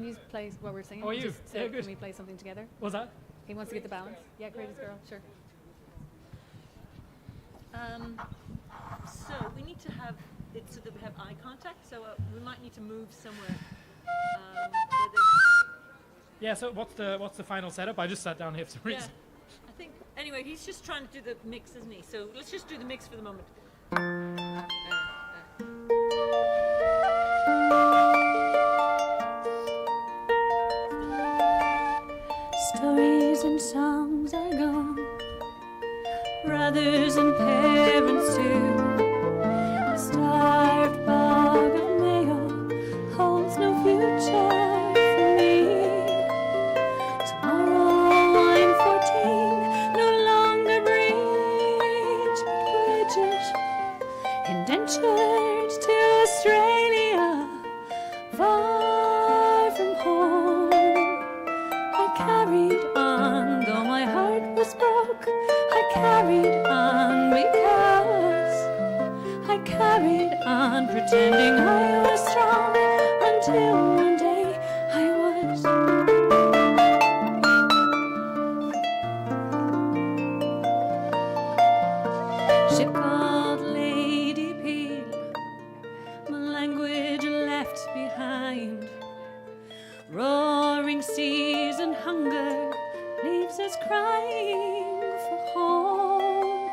Can you play what we're singing? Oh, you? Just, Yeah, good. Can we play something together? What's that? He wants to get the balance. Yeah, greatest girl, sure. So we need to have it so that we have eye contact. So we might need to move somewhere. Yeah. So what's the final setup? I just sat down here for some reason. I think. Anyway, he's just trying to do the mix, isn't he? So let's just do the mix for the moment. Stories and songs are gone, brothers and parents too. The starved bog of Mayo holds no future for me. Tomorrow I'm 14, no longer breach but bridges, indentured to Australia, far from home. I carried on, though my heart was broke. I carried on because I carried on, pretending I was strong, until one day I was. Ship called Lady Peel, my language left behind. Roaring seas and hunger leaves us crying for home.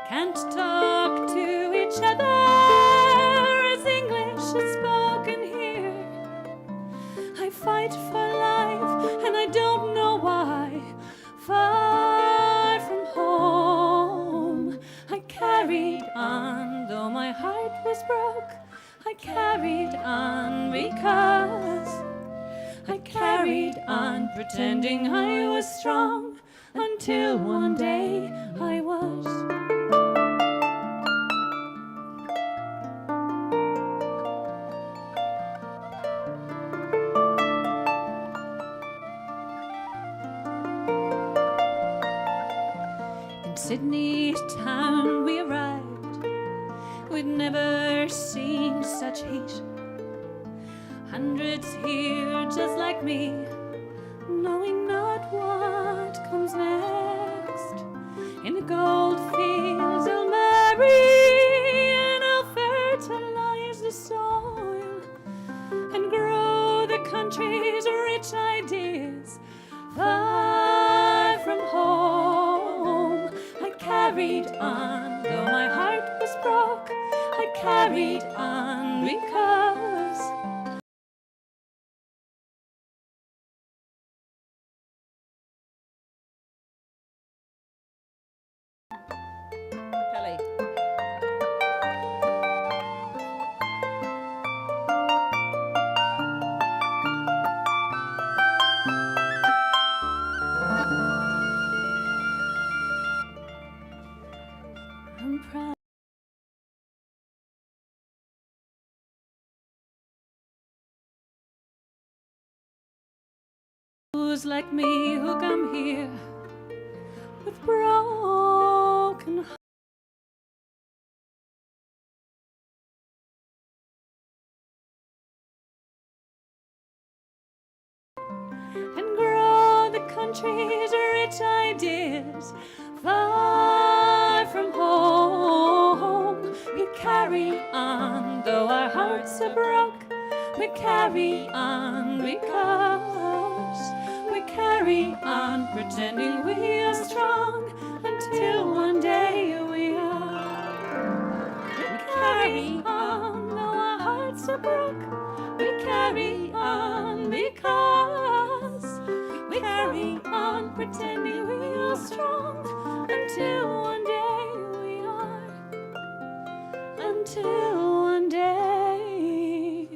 Can't talk to each other as English is spoken here. I fight for life and I don't know why. Far from home, I carried on, though my heart was broke. I carried on because I carried on, pretending I was strong, until one day I was. In Sydney town we arrived. We'd never seen such heat. Hundreds here just like me, knowing not what comes next. In the gold fields they'll marry, and I'll fertilize the soil and grow the country's rich ideas. Far from home, I carried on, though my heart was broke. I carried on because Kelly. I'm proud. Who's like me who come here with broken hearts and grow the country's rich ideas. Far from home, we carry on, though our hearts are broke. We carry on because we carry on, pretending we are strong, until one day we are. We carry on, though our hearts are broke. We carry on because we carry on, pretending we are strong, until one day we are. Until one day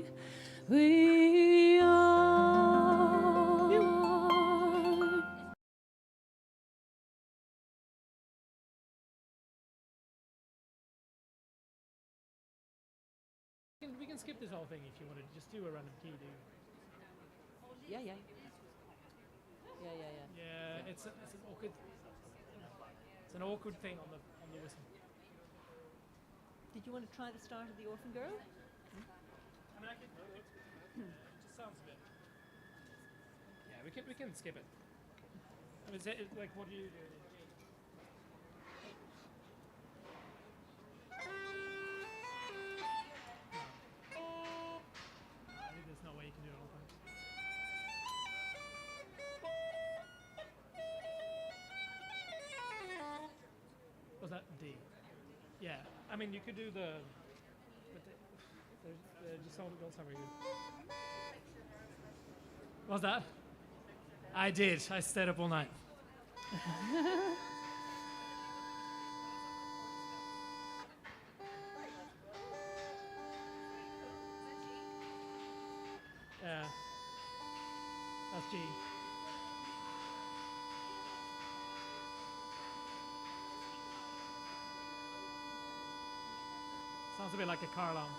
we are. We can skip this whole thing if you want to just do a random key, do. Yeah. Yeah. Yeah, it's an awkward thing on the whistle. Did you want to try the start of the Orphan Girl? I mean, I could do it. It just sounds a bit. we can skip it. I mean, is it like what do you do? I think there's no way you can do it all times. Was that D? Yeah. I mean, you could do the. But there's just so not very good. What was that? I did. I stayed up all night. Yeah. That's G. Sounds a bit like a car alarm.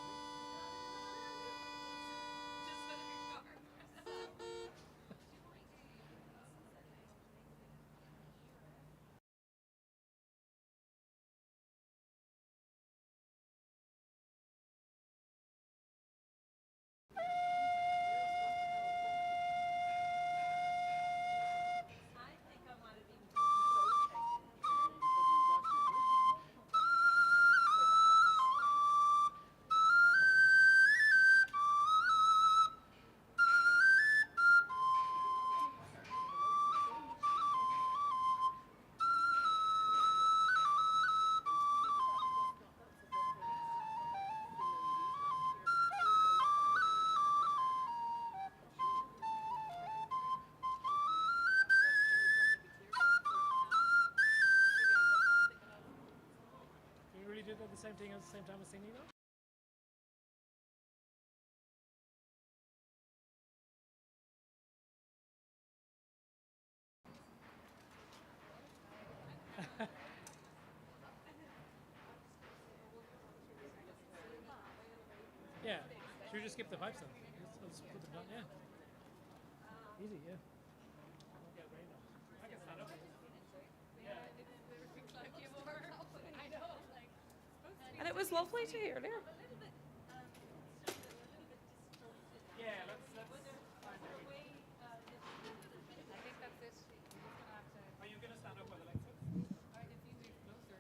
Can you really do that the same thing at the same time as singing though? Yeah. Should we just skip the pipes then? Let's put them down. Yeah. Easy. Yeah. I can stand up. And it was lovely to hear there. Yeah. Let's find it. I think that's it. You're just gonna have to. Are you gonna stand up by the legs? Alright, if you move closer.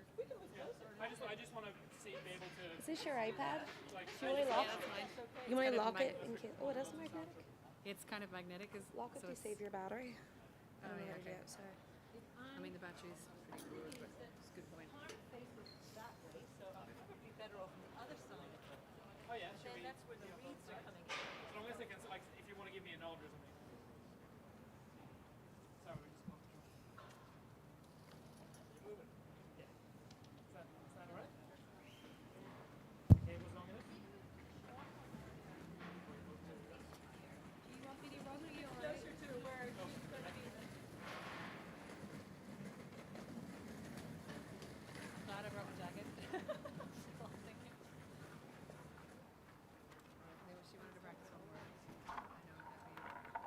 I just want to be able to Is this your iPad? like. Do you want to lock Yeah, that's mine. You want to It's kind of lock it in case? Oh, it is magnetic. It's kind of magnetic. Lock it so to it's- save your battery. I Oh, don't know yeah, how to do okay. it, sorry. I mean, the battery's pretty cool, but it's a good point. That way, so I'll probably be better off on the other side. Oh yeah. Should Then we? that's where the reeds are coming in. As long as they can, like, if you want to give me a nod or something. Sorry, we just got through. You moving? Yeah. Is that alright? Cable's long enough? Do you want me to run or you alright? Closer to where she's going to be. Glad I brought my jacket. She wanted to practice one more. I know that we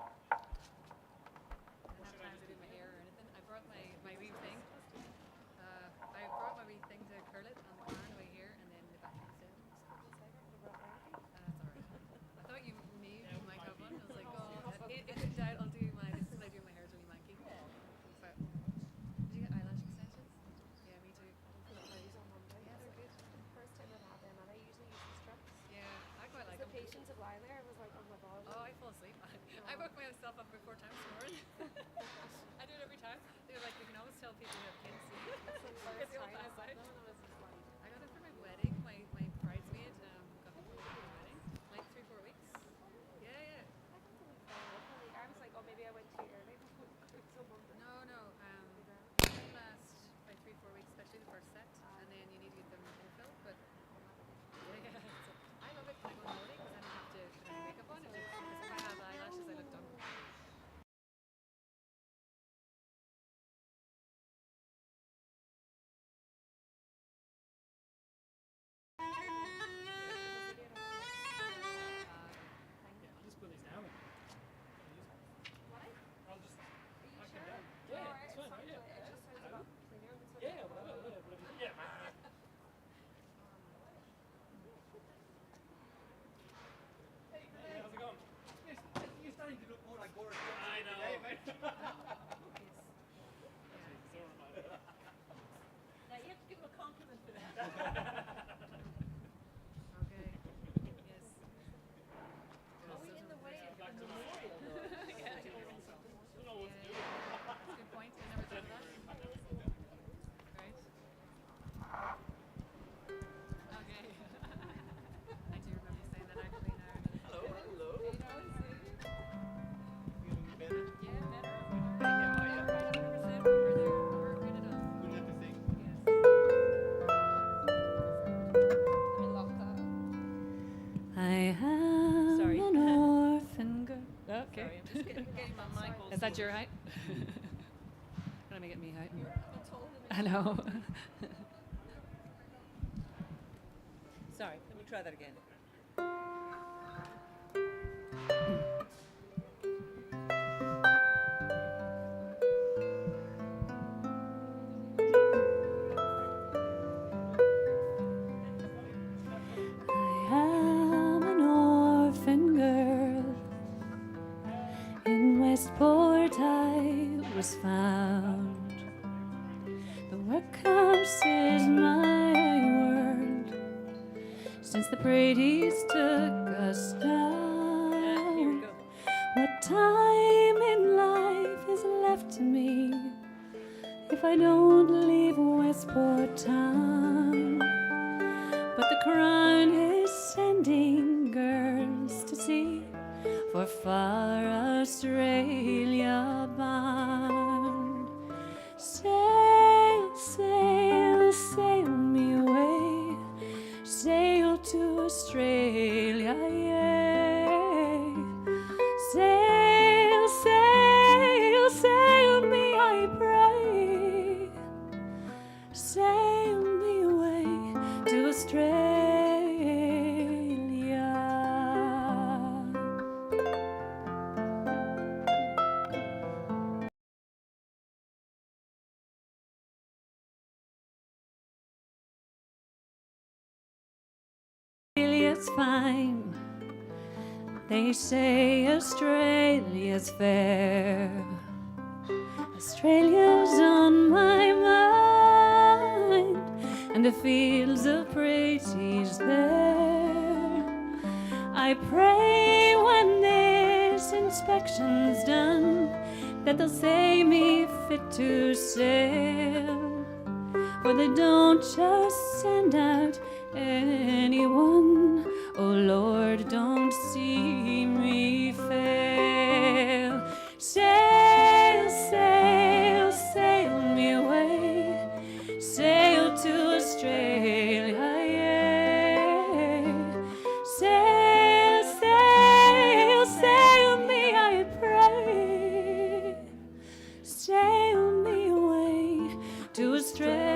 your height? Gotta make it me height. I know. Sorry, let me try that again. I am an orphan girl. In Westport I was found. The workhouse is my world since the Brady's took us Here we down. go. What time in life is left to me if I don't leave Westport town? But the Crown is sending girls to sea for far Australia bound. Sail, sail, sail me away, sail to Australia, yea. Sail, sail, sail me, I pray, sail me away to Australia. Australia's fine. They say Australia's fair. Australia's on my mind, and the fields of praise there. I pray when this inspection's done that they'll say me fit to sail, for they don't just send out anyone. Oh Lord, don't see me fail. Sail, sail, sail me away, sail to Australia, yea. Sail, sail, sail me, I pray, sail me away to Australia.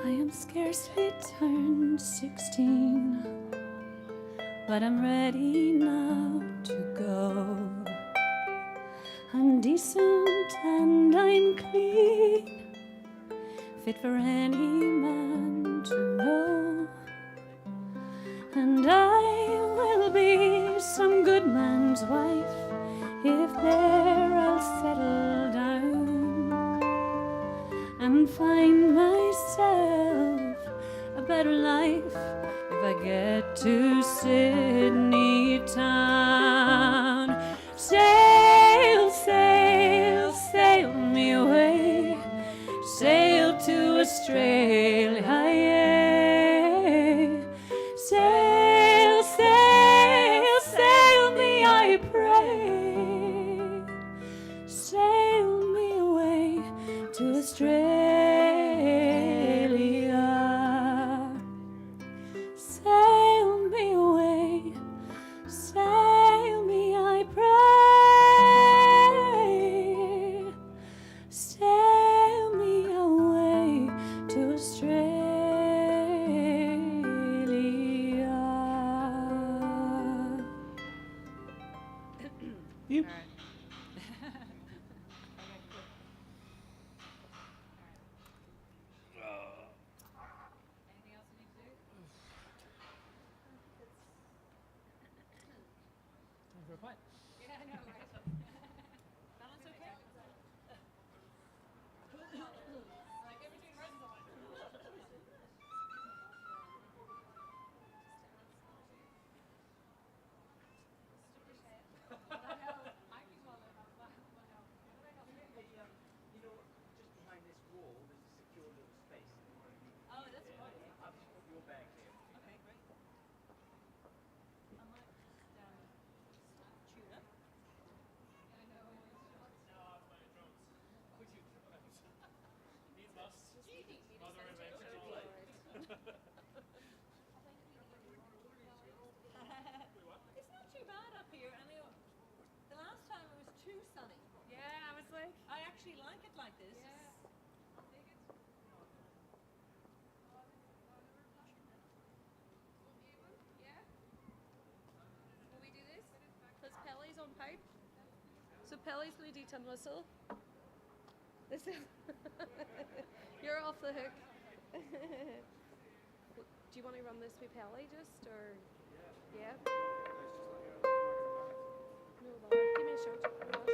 I am scarcely turned 16, but I'm ready now to go. I'm decent and I'm clean, fit for any man to know. And I will be some good man's wife, if there I'll settle down and find myself a better life if I get to Sydney town. Sail, sail, sail me away, sail to Australia, yea. Sail, sail, sail me, I pray, sail me away to Australia. Sail me away, sail me, I pray, sail me away to Australia. You. All right. It's not too bad up here. I mean, the last time it was too sunny. Yeah, I was like, I actually like it like this. will we do this? Because Pelly's on pipe. So Pelly's going to do tin whistle. This is you're off the hook. Do you want to run this with Pelly just, or yeah? No bother. Give me a shout. Rush.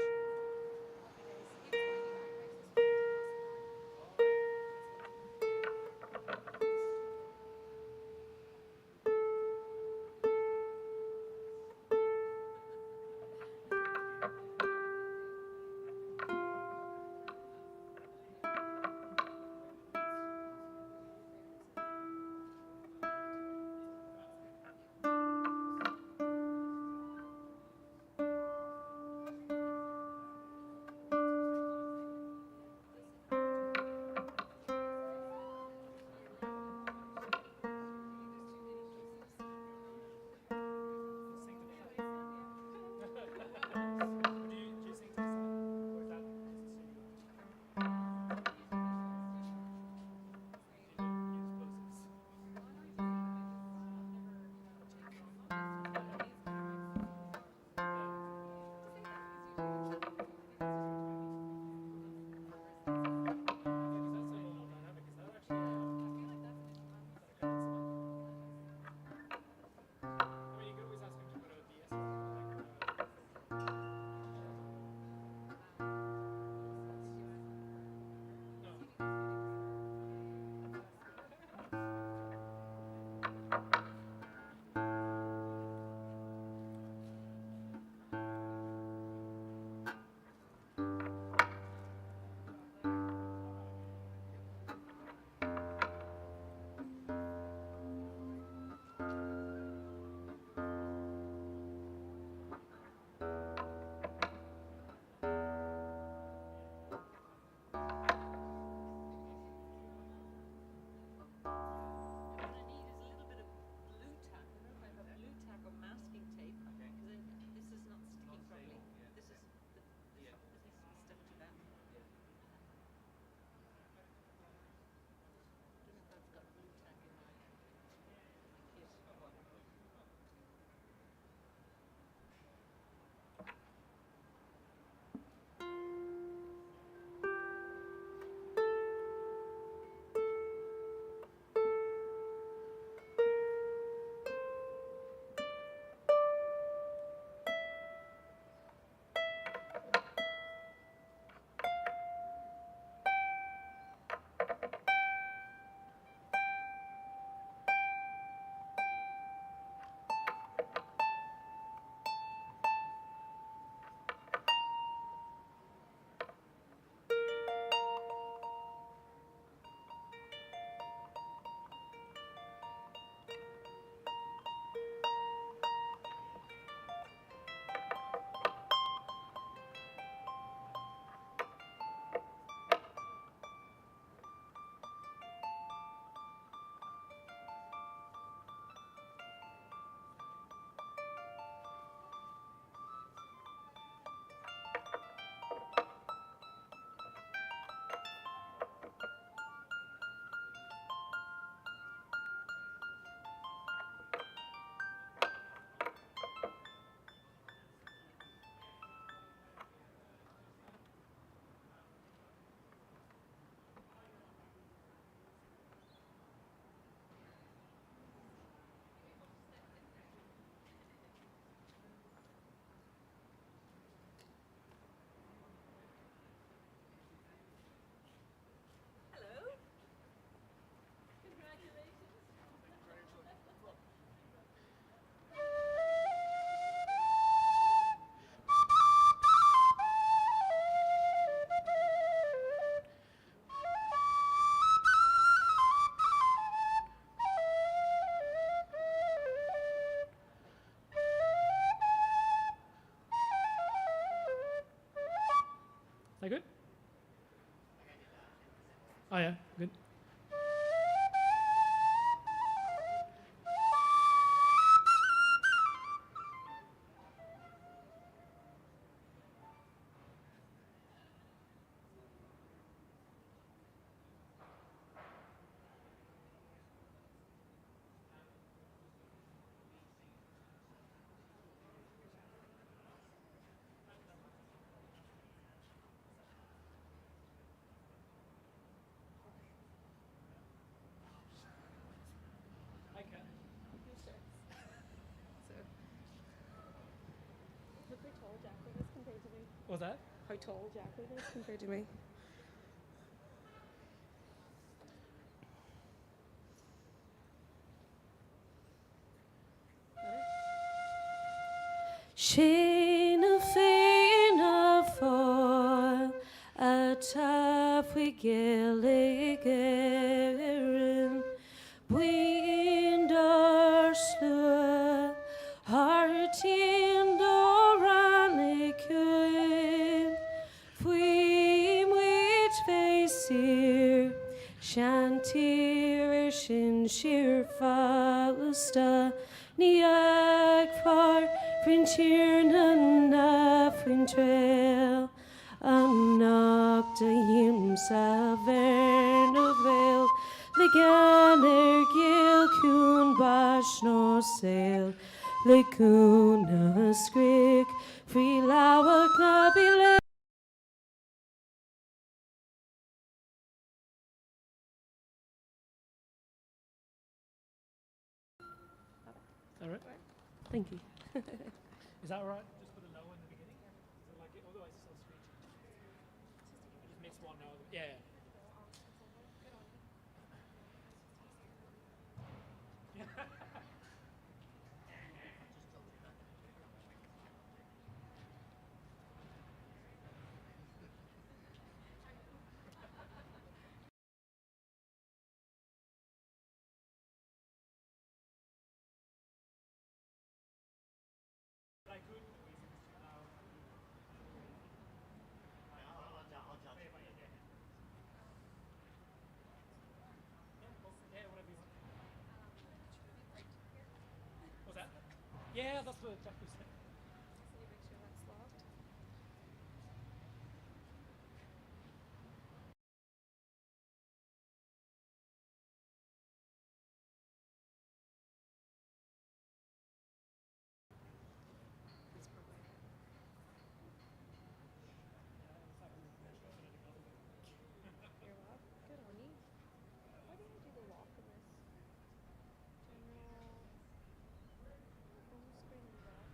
Is that good? Oh yeah, good. What's that? How tall Jacqueline is compared to me. Sheena feina foil a tap we gilligerin wind or slua heartin doranicum fweem which face here shantir shin sheer fausta niag far Frinchirna fin trail Unknocked himself Vernovel Liganer Gil Coon Bash no sail Laguna Skrik Free Lawak Nabile All right. Thank you. Is that all right? Just put a low in the beginning? So like it, otherwise it's so screechy. Just mix one now. Yeah, yeah. What's that? Yeah, that's what Jackie said. Good on you. Why did I do the lock in this? General. Home screen and lock.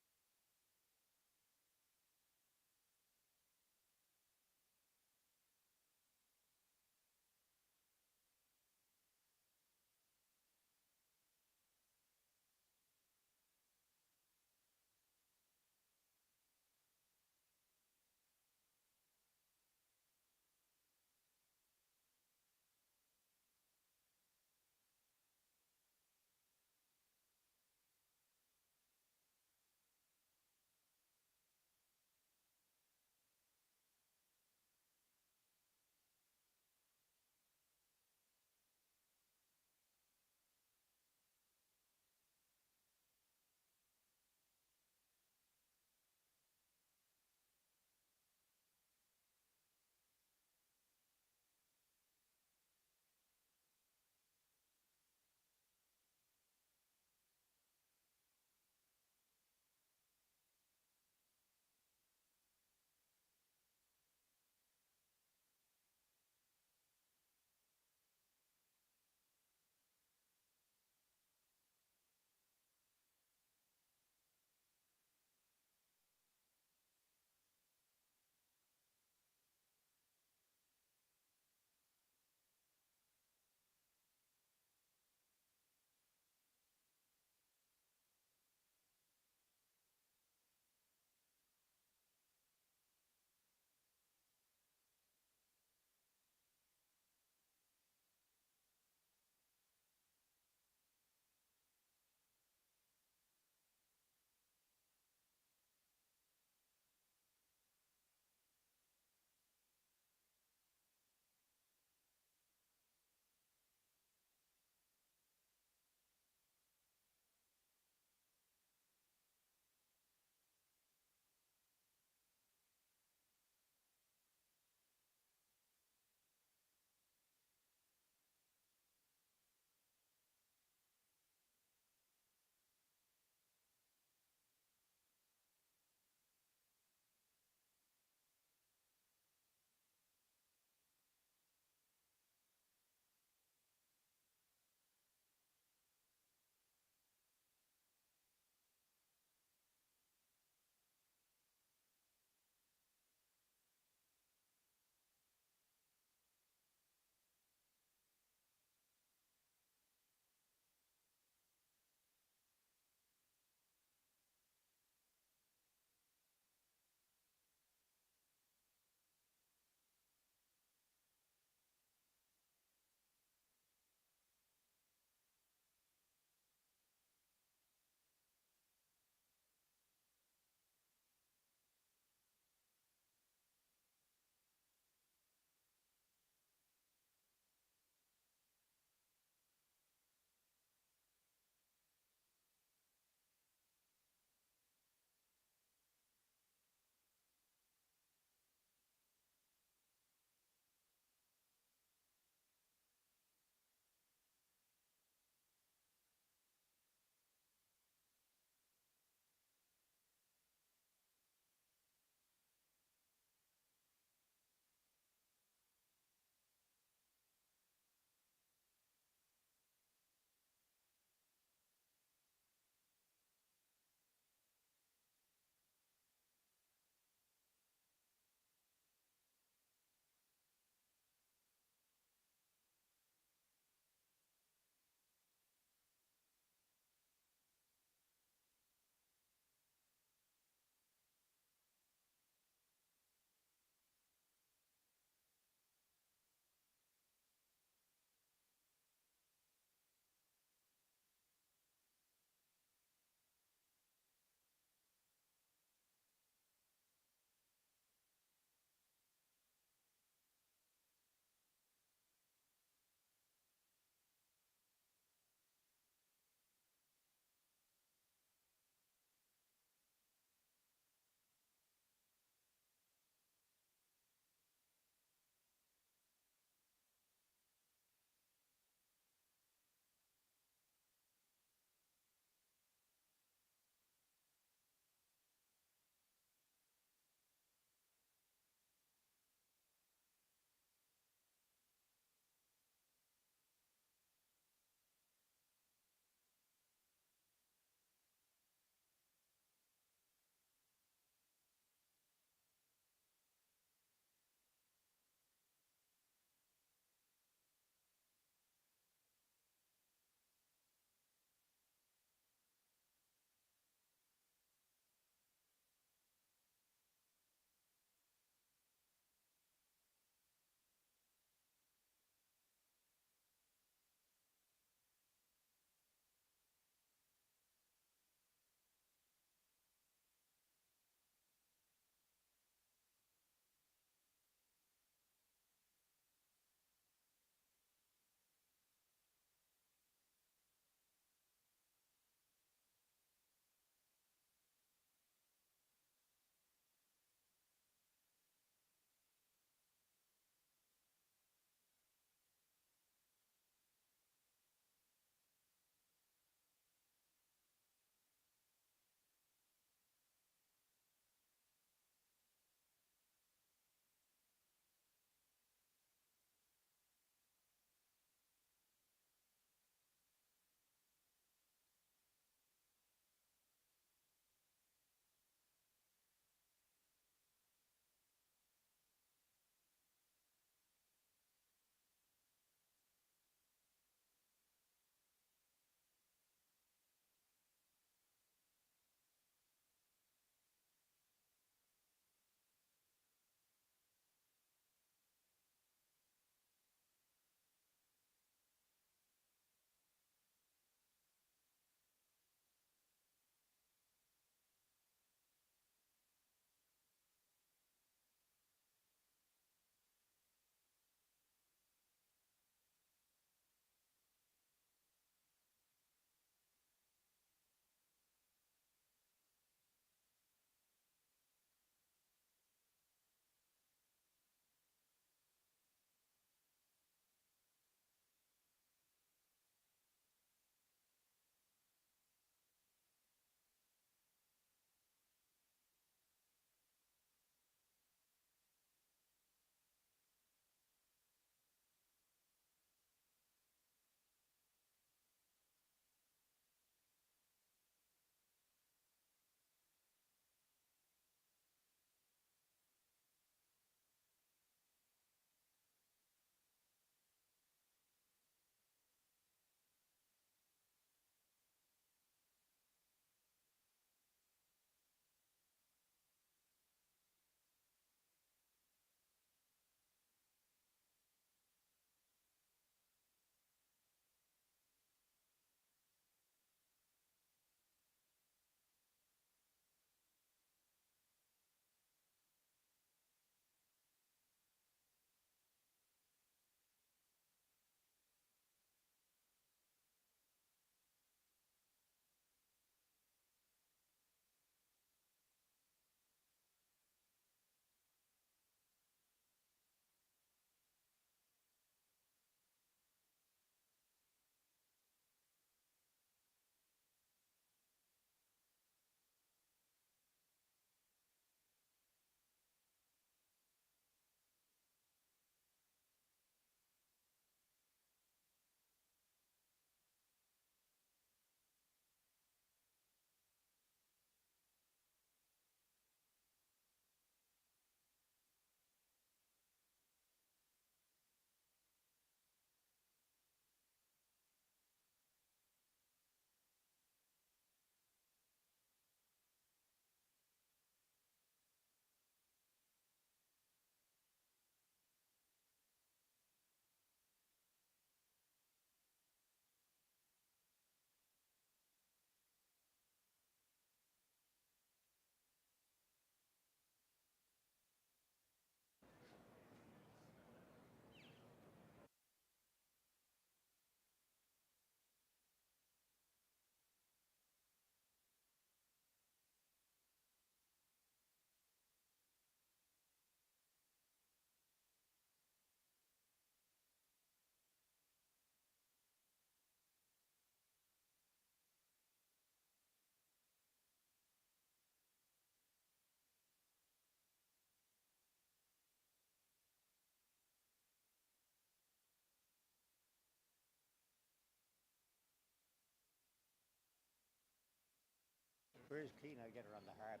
Where's clean? I'll get her on the harp.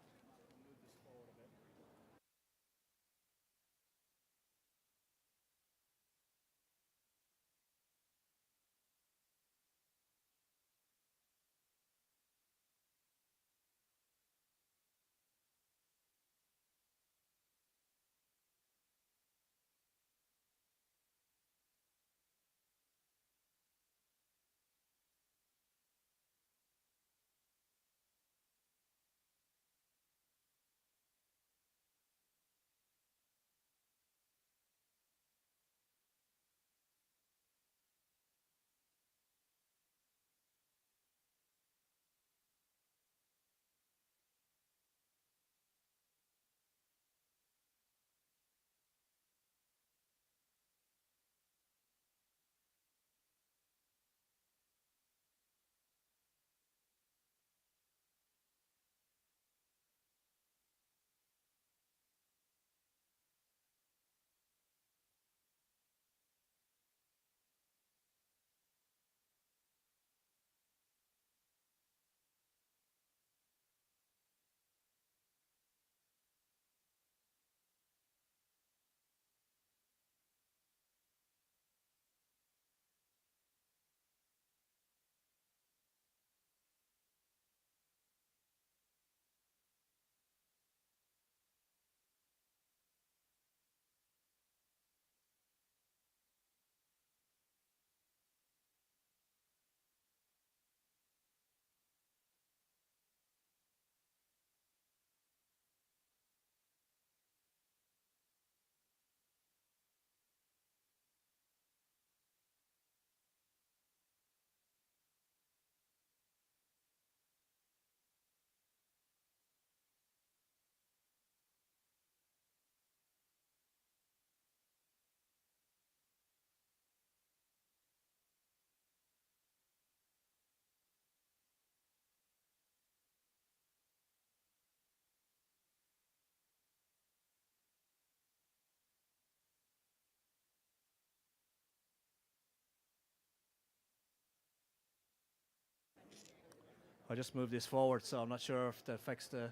I just moved this forward, so I'm not sure if that affects the...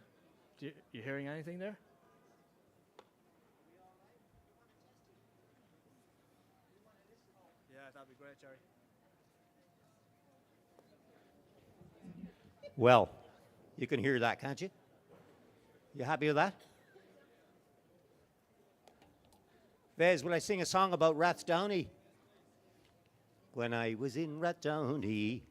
You hearing anything there? Yeah, that'd be great, Jerry. Well, you can hear that, can't you? You happy with that? Vez, will I sing a song about Rathdowney? When I was in Rathdowney.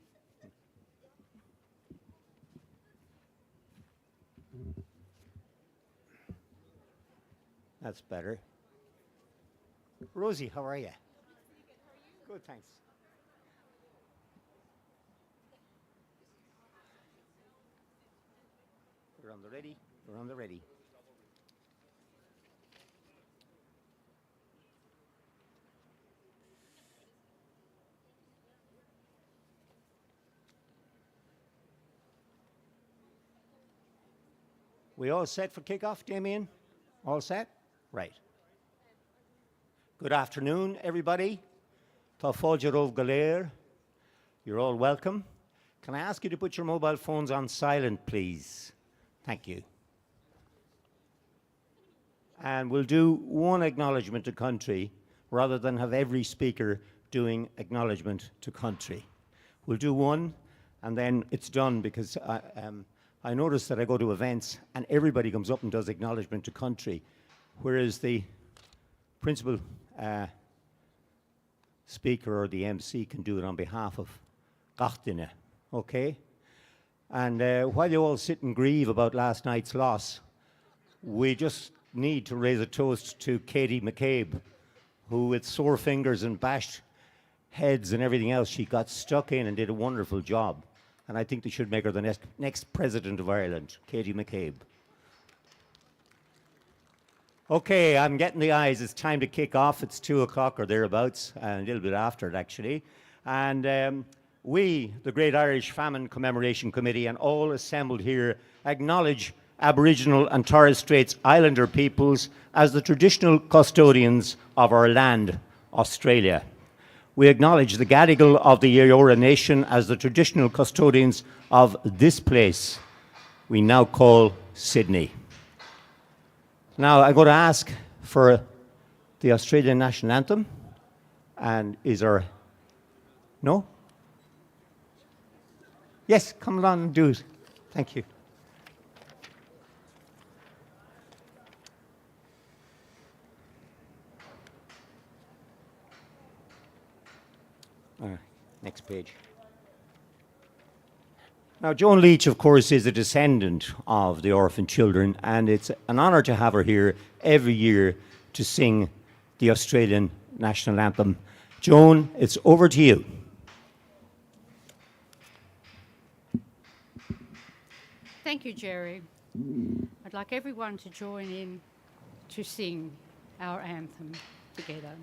That's better. Rosie, how are you? Good, thanks. We're on the ready. We're on the ready. We all set for kickoff, Damien? All set? Right. Good afternoon, everybody. Tá fáilte rómh go léir. You're all welcome. Can I ask you to put your mobile phones on silent, please? Thank you. And we'll do one acknowledgement to country rather than have every speaker doing acknowledgement to country. We'll do one and then it's done, because I notice that I go to events and everybody comes up and does acknowledgement to country, whereas the principal speaker or the MC can do it on behalf of Gachtina, okay? And while you all sit and grieve about last night's loss, we just need to raise a toast to Katie McCabe, who with sore fingers and bashed heads and everything else, she got stuck in and did a wonderful job. And I think they should make her the next president of Ireland, Katie McCabe. Okay, I'm getting the eyes. It's time to kick off. It's 2 o'clock or thereabouts, and a little bit after it, actually. And we, the Great Irish Famine Commemoration Committee, and all assembled here, acknowledge Aboriginal and Torres Straits Islander peoples as the traditional custodians of our land, Australia. We acknowledge the Gadigal of the Eora Nation as the traditional custodians of this place. we now call Sydney. Now I'm going to ask for the Australian National Anthem. And is there... No? Yes, come along and do it. Thank you. Next page. Now, Joan Leach, of course, is a descendant of the orphan children, and it's an honour to have her here every year to sing the Australian National Anthem. Joan, it's over to you. Thank you, Jerry. I'd like everyone to join in to sing our anthem together.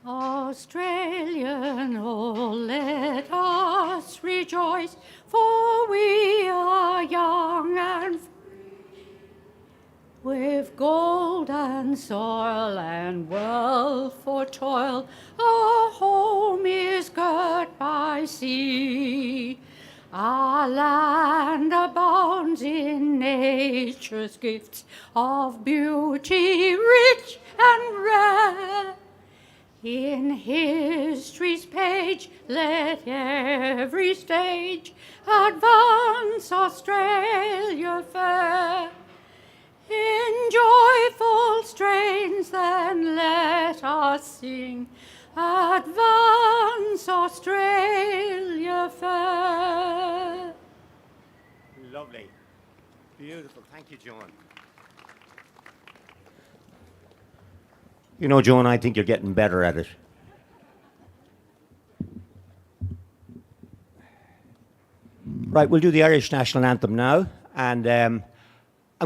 Australian, oh, let us rejoice, for we are young and free, with gold and soil and wealth for toil. Our home is girt by sea. Our land abounds in nature's gifts of beauty rich and rare. In history's page, let every stage advance Australia fair. In joyful strains then let us sing, advance Australia fair. Lovely. Beautiful. Thank you, Joan. You know, Joan, I think you're getting better at it. Right, we'll do the Irish National Anthem now. And I'm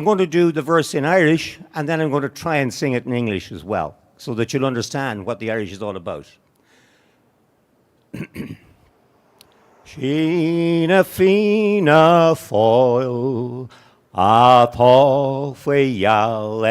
going to do the verse in Irish, and then I'm going to try and sing it in English as well, so that you'll understand what the Irish is all about. Sheena fina foil, a tá faoal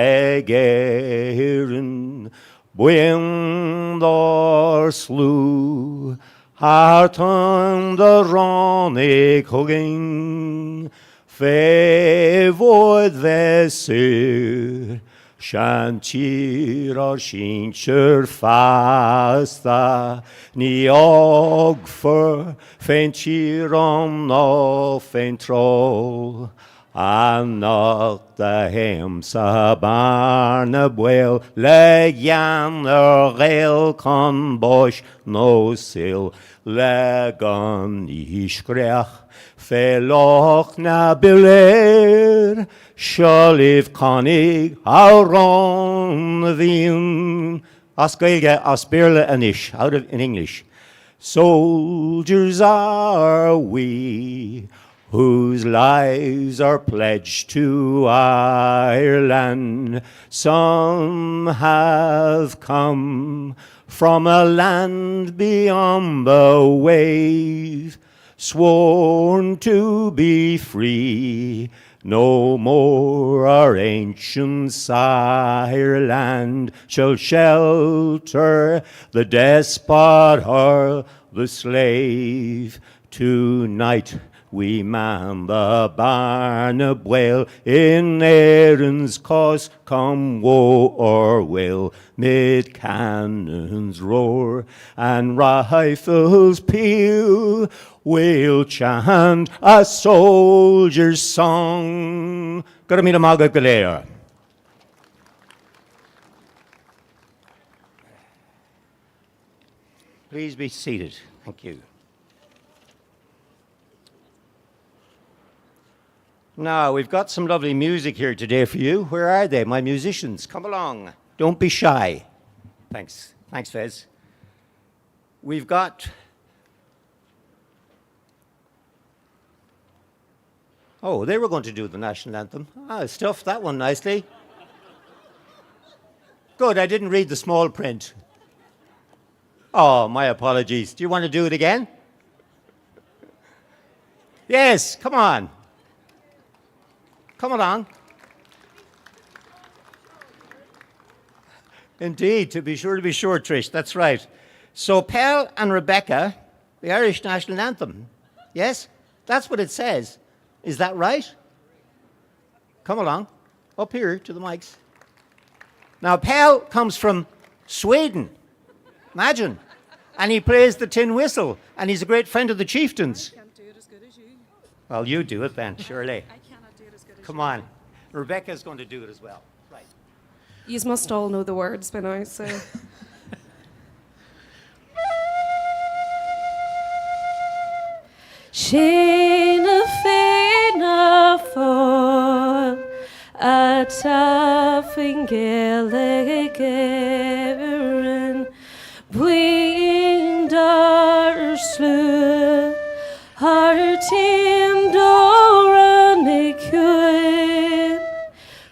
egéireann, buindar slú, hartan de ránig hugging, févoid vesur, Shantir ar shincher fasta, ni ogfer fentir om no fentrol. Anach de hemsa barne buel, le jan reil con bosch no sil, le gan ischrech, feloch na biler, Shaliv Konig Auron Vin Askelge Asperle Anish out of in English. Soldiers are we whose lives are pledged to Ireland. Some have come from a land beyond the wave, sworn to be free. No more our ancient sireland shall shelter the despot or the slave. Tonight we man the Barnab whale in Erin's cause, come woe or will, mid cannons roar and rifles peal. We'll chant a soldier's song. Garamina Maga Galea. Please be seated. Thank you. Now, we've got some lovely music here today for you. Where are they, my musicians? Come along. Don't be shy. Thanks. Thanks, Fez. We've got... Oh, they were going to do the national anthem. I stuffed that one nicely. Good, I didn't read the small print. Oh, my apologies. Do you want to do it again? Yes, come on. Come along. Indeed, to be sure, Trish, that's right. So, Pell and Rebecca, the Irish national anthem. Yes? That's what it says. Is that right? Come along, up here to the mics. Now, Pell comes from Sweden. Imagine. And he plays the tin whistle, and he's a great friend of the chieftains. I can't do it as good as you. Well, you do it then, surely. I cannot do it as good as Come you. on. Rebecca's going to do it as well. Right. You must all know the words by now, so. Shinna fina fall a taffing gilligaverin wind our slew our team doran equin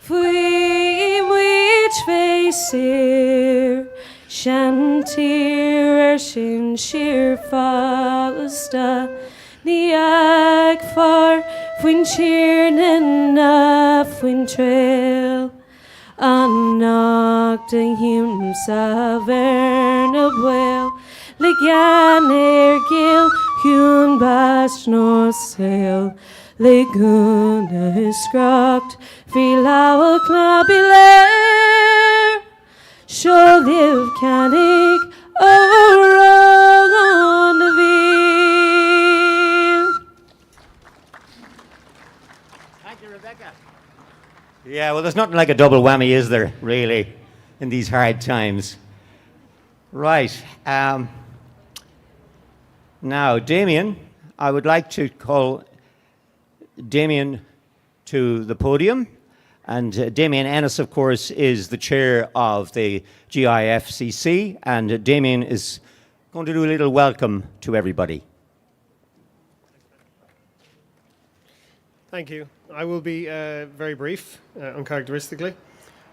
fwim which face here shantir shin sheer fasta Ní ag far fwyn cheernan na fwyn trail Annog dy hym sa fern y bwel Le gan gil hwn bas no sail Le gwn ysgrogt fi law o knab I ler Sio liv canig o'r on y fi Yeah, well, there's nothing like a double whammy, is there, really, in these hard times? Right. Now, Damien, I would like to call Damien to the podium. And Damien Ennis, of course, is the chair of the GIFCC. And Damien is going to do a little welcome to everybody. Thank you. I will be very brief, uncharacteristically.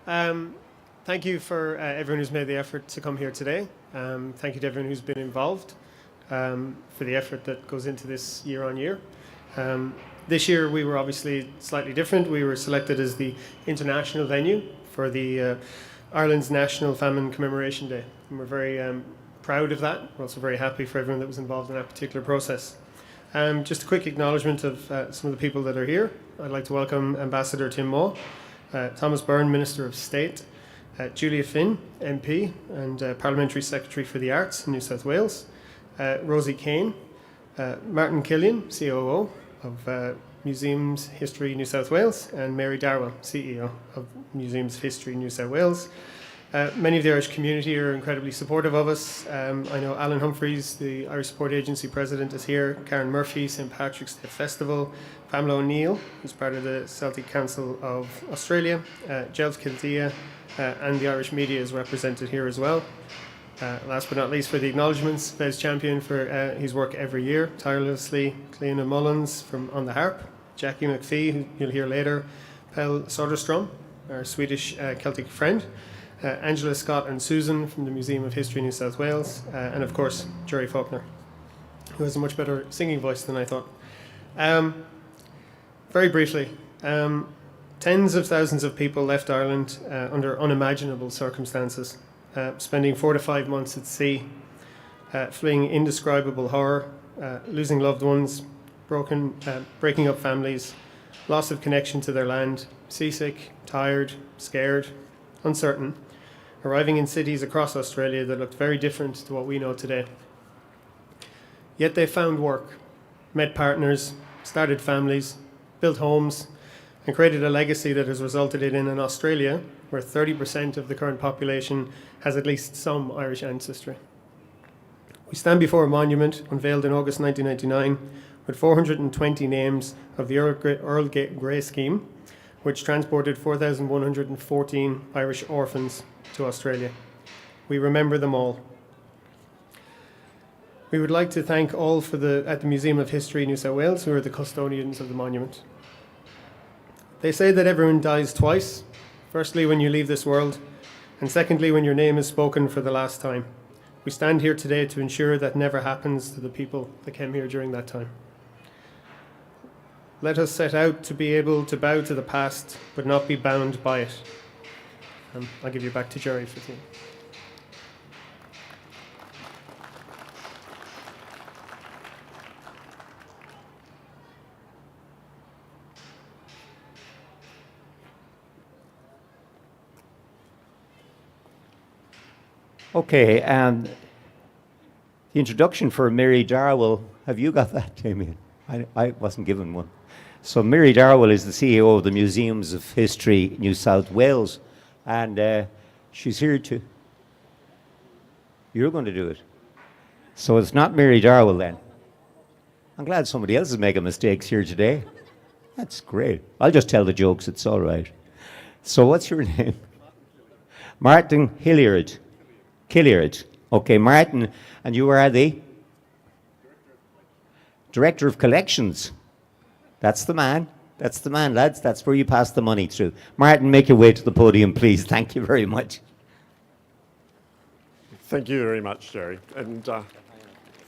Thank you for everyone who's made the effort to come here today. Thank you to everyone who's been involved for the effort that goes into this year on year. This year we were obviously slightly different. We were selected as the international venue for the Ireland's National Famine Commemoration Day. And we're very proud of that. We're also very happy for everyone that was involved in that particular process. Just a quick acknowledgement of some of the people that are here. I'd like to welcome Ambassador Tim Maw, Thomas Byrne, Minister of State, Julia Finn, MP and Parliamentary Secretary for the Arts in New South Wales, Rosie Kane, Martin Killian, COO of Museums History New South Wales, and Mary Darwell, CEO of Museums History New South Wales. Many of the Irish community are incredibly supportive of us. I know Alan Humphreys, the Irish Support Agency President, is here. Karen Murphy, St Patrick's Day Festival. Pamela O'Neill, who's part of the Celtic Council of Australia. Jelf Kiltea, and the Irish media is represented here as well. Last but not least, for the acknowledgements, Fez Champion for his work every year, tirelessly. Cleona Mullins on the harp. Jackie McPhee, who you'll hear later. Pell Soderstrom, our Swedish Celtic friend. Angela Scott and Susan from the Museum of History New South Wales, and of course Jerry Faulkner, who has a much better singing voice than I thought. Very briefly, tens of thousands of people left Ireland under unimaginable circumstances, spending 4 to 5 months at sea, fleeing indescribable horror, losing loved ones, breaking up families, loss of connection to their land, seasick, tired, scared, uncertain, arriving in cities across Australia that looked very different to what we know today. Yet they found work, met partners, started families, built homes, and created a legacy that has resulted in an Australia where 30% of the current population has at least some Irish ancestry. We stand before a monument unveiled in August 1999 with 420 names of the Earl Grey scheme, which transported 4,114 Irish orphans to Australia. We remember them all. We would like to thank all at the Museum of History New South Wales, who are the custodians of the monument. They say that everyone dies twice, firstly when you leave this world, and secondly when your name is spoken for the last time. We stand here today to ensure that never happens to the people that came here during that time. Let us set out to be able to bow to the past, but not be bound by it. I'll give you back to Jerry for you. Okay, the introduction for Mary Darwell, have you got that, Damien? I wasn't given one. So Mary Darwell is the CEO of the Museums of History, New South Wales, and she's here to... You're going to do it. So it's not Mary Darwell then. I'm glad somebody else is making mistakes here today. That's great. I'll just tell the jokes, it's all right. So what's your name? Martin Hilliard. Killiard. Okay, Martin, and you are the? Director of Collections. That's the man. That's the man, lads. That's where you pass the money through. Martin, make your way to the podium, please. Thank you very much. Thank you very much, Jerry. And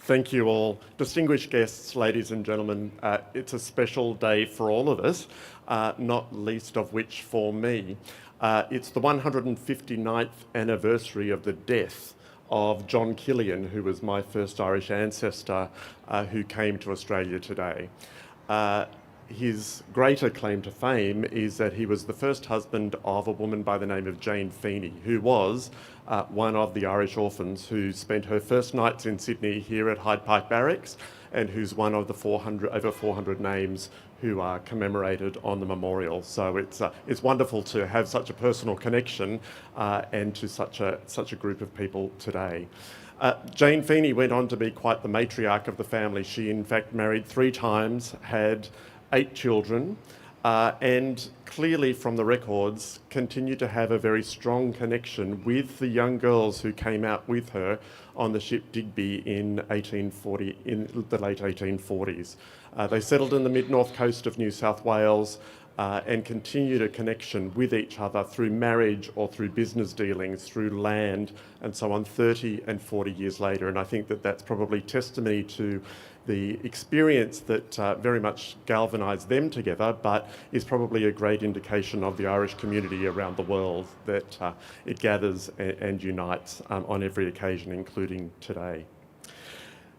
thank you all. Distinguished guests, ladies and gentlemen, it's a special day for all of us, not least of which for me. It's the 159th anniversary of the death of John Killian, who was my first Irish ancestor who came to Australia today. His greater claim to fame is that he was the first husband of a woman by the name of Jane Feeney, who was one of the Irish orphans who spent her first nights in Sydney here at Hyde Park Barracks, and who's one of the over 400 names who are commemorated on the memorial. So it's wonderful to have such a personal connection and to such a group of people today. Jane Feeney went on to be quite the matriarch of the family. She in fact married 3 times, had 8 children, and clearly from the records continued to have a very strong connection with the young girls who came out with her on the ship Digby in the late 1840s. They settled in the mid-north coast of New South Wales and continued a connection with each other through marriage or through business dealings, through land and so on 30 and 40 years later. And I think that that's probably testimony to the experience that very much galvanised them together, but is probably a great indication of the Irish community around the world, that it gathers and unites on every occasion, including today.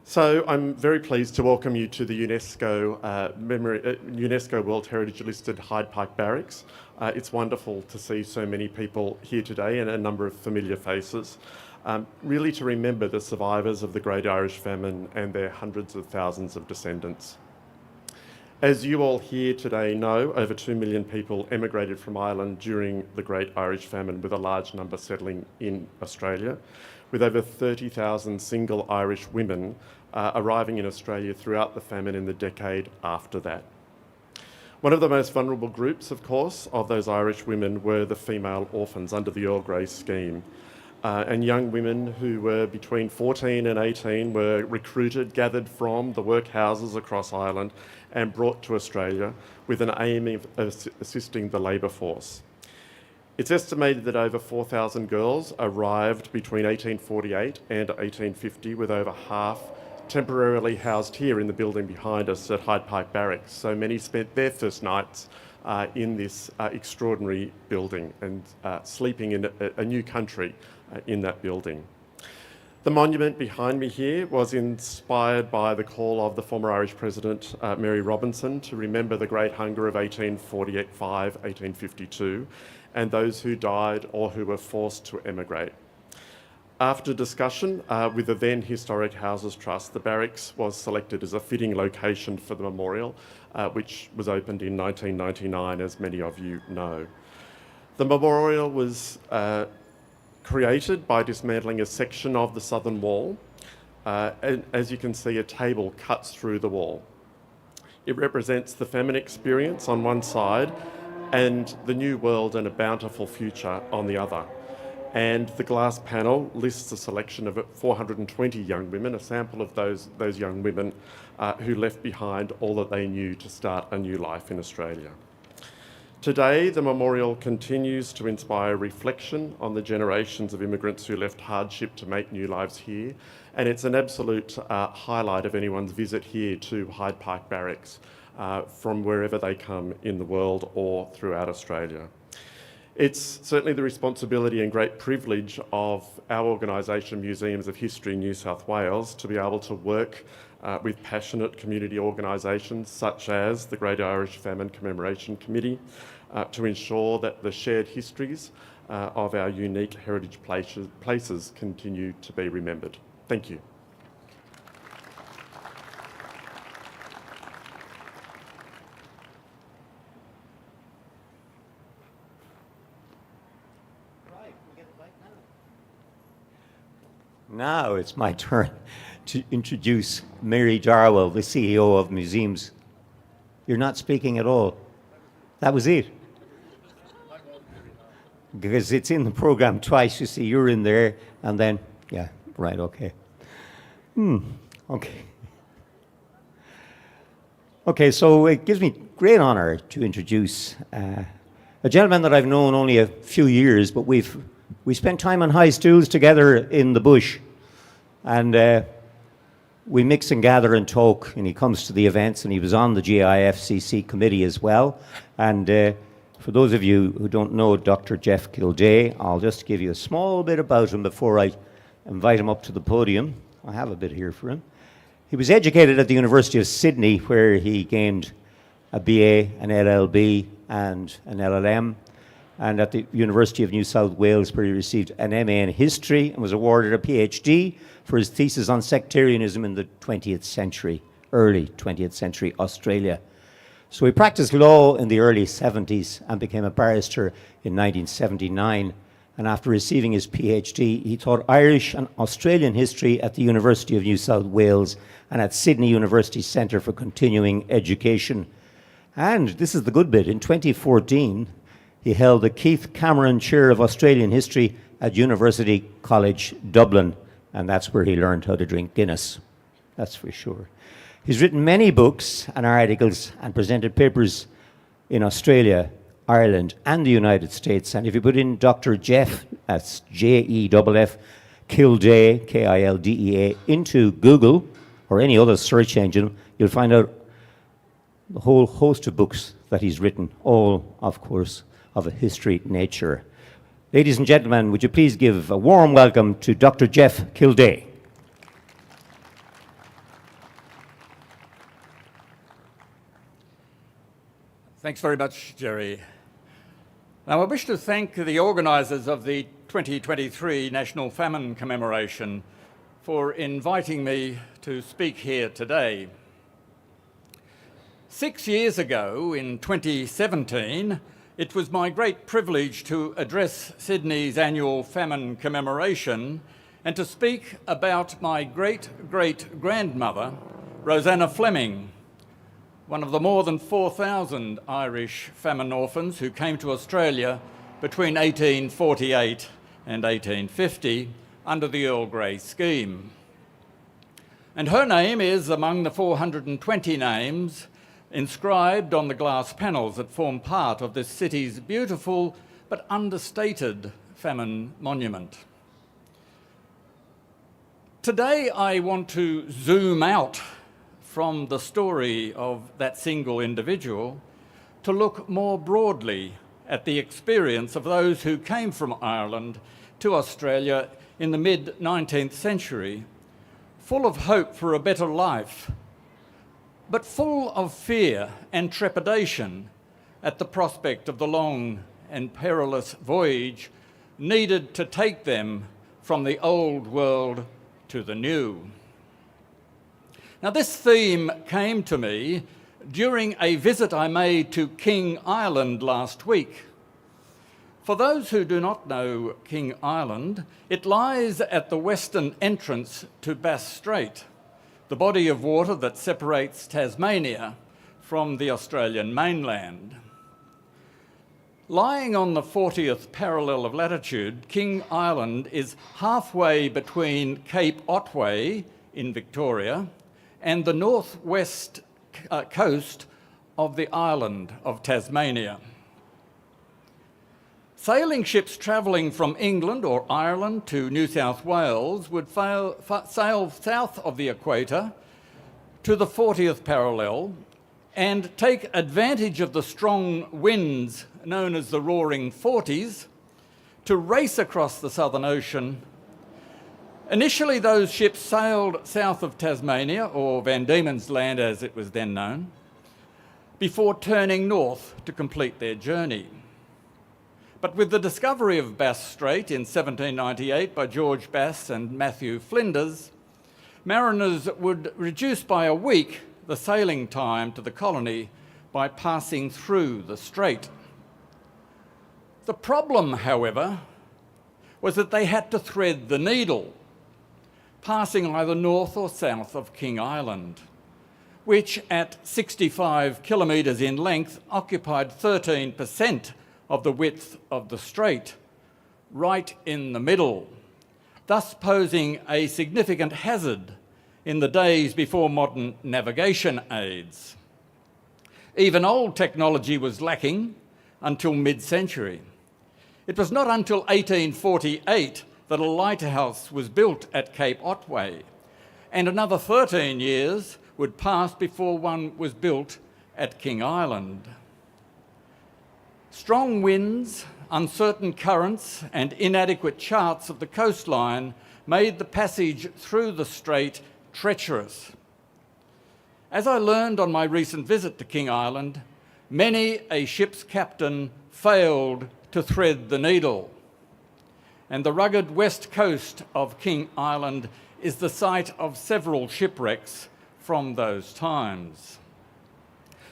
So I'm very pleased to welcome you to the UNESCO UNESCO World Heritage listed Hyde Park Barracks. It's wonderful to see so many people here today and a number of familiar faces. Really to remember the survivors of the Great Irish Famine and their hundreds of thousands of descendants. As you all here today know, over 2 million people emigrated from Ireland during the Great Irish Famine, with a large number settling in Australia, with over 30,000 single Irish women arriving in Australia throughout the famine in the decade after that. One of the most vulnerable groups, of course, of those Irish women were the female orphans under the Earl Grey scheme. And young women who were between 14 and 18 were recruited, gathered from the workhouses across Ireland and brought to Australia with an aim of assisting the labour force. It's estimated that over 4,000 girls arrived between 1848 and 1850, with over half temporarily housed here in the building behind us at Hyde Park Barracks. So many spent their first nights in this extraordinary building and sleeping in a new country in that building. The monument behind me here was inspired by the call of the former Irish President Mary Robinson to remember the Great Hunger of 1845, 1852, and those who died or who were forced to emigrate. After discussion with the then Historic Houses Trust, the barracks was selected as a fitting location for the memorial, which was opened in 1999, as many of you know. The memorial was created by dismantling a section of the southern wall, and as you can see, a table cuts through the wall. It represents the famine experience on one side and the new world and a bountiful future on the other. And the glass panel lists a selection of 420 young women, a sample of those young women who left behind all that they knew to start a new life in Australia. Today, the memorial continues to inspire reflection on the generations of immigrants who left hardship to make new lives here, and it's an absolute highlight of anyone's visit here to Hyde Park Barracks from wherever they come in the world or throughout Australia. It's certainly the responsibility and great privilege of our organisation, Museums of History New South Wales, to be able to work with passionate community organisations such as the Great Irish Famine Commemoration Committee to ensure that the shared histories of our unique heritage places continue to be remembered. Thank you. Now it's my turn to introduce Mary Darwell, the CEO of Museums. You're not speaking at all. That was it. Because it's in the program twice, you see, you're in there, and then, yeah, right, okay. Okay. Okay, so it gives me great honor to introduce a gentleman that I've known only a few years, but we spent time on high stools together in the bush, and we mix and gather and talk, and he comes to the events, and he was on the GIFCC committee as well. And for those of you who don't know Dr. Jeff Kildare, I'll just give you a small bit about him before I invite him up to the podium. I have a bit here for him. He was educated at the University of Sydney, where he gained a BA, an LLB, and an LLM, and at the University of New South Wales, where he received an MA in History and was awarded a PhD for his thesis on sectarianism in the 20th century, early 20th century Australia. So he practiced law in the early 70s and became a barrister in 1979. And after receiving his PhD, he taught Irish and Australian history at the University of New South Wales and at Sydney University Centre for Continuing Education. And this is the good bit, in 2014, he held the Keith Cameron Chair of Australian History at University College Dublin, and that's where he learned how to drink Guinness, that's for sure. He's written many books and articles and presented papers in Australia, Ireland, and the United States. And if you put in Dr. Jeff, that's Jeff, Kildare, Kildea, into Google or any other search engine, you'll find out the whole host of books that he's written, all, of course, of a history nature. Ladies and gentlemen, would you please give a warm welcome to Dr. Jeff Kildare. Thanks very much, Jerry. Now, I wish to thank the organisers of the 2023 National Famine Commemoration for inviting me to speak here today. 6 years ago, in 2017, it was my great privilege to address Sydney's annual famine commemoration and to speak about my great-great-grandmother, Rosanna Fleming, one of the more than 4,000 Irish famine orphans who came to Australia between 1848 and 1850 under the Earl Grey scheme. And her name is among the 420 names inscribed on the glass panels that form part of this city's beautiful but understated famine monument. Today I want to zoom out from the story of that single individual to look more broadly at the experience of those who came from Ireland to Australia in the mid-19th century, full of hope for a better life, but full of fear and trepidation at the prospect of the long and perilous voyage needed to take them from the old world to the new. Now, this theme came to me during a visit I made to King Island last week. For those who do not know King Island, it lies at the western entrance to Bass Strait, the body of water that separates Tasmania from the Australian mainland. Lying on the 40th parallel of latitude, King Island is halfway between Cape Otway in Victoria and the northwest coast of the island of Tasmania. Sailing ships travelling from England or Ireland to New South Wales would sail south of the equator to the 40th parallel and take advantage of the strong winds known as the Roaring Forties to race across the Southern Ocean Initially, those ships sailed south of Tasmania, or Van Diemen's Land as it was then known, before turning north to complete their journey. But with the discovery of Bass Strait in 1798 by George Bass and Matthew Flinders, mariners would reduce by a week the sailing time to the colony by passing through the strait. The problem, however, was that they had to thread the needle, passing either north or south of King Island, which at 65 kilometres in length occupied 13% of the width of the strait, right in the middle, thus posing a significant hazard in the days before modern navigation aids. Even old technology was lacking until mid-century. It was not until 1848 that a lighthouse was built at Cape Otway, and another 13 years would pass before one was built at King Island. Strong winds, uncertain currents, and inadequate charts of the coastline made the passage through the strait treacherous. As I learned on my recent visit to King Island, many a ship's captain failed to thread the needle, and the rugged west coast of King Island is the site of several shipwrecks from those times.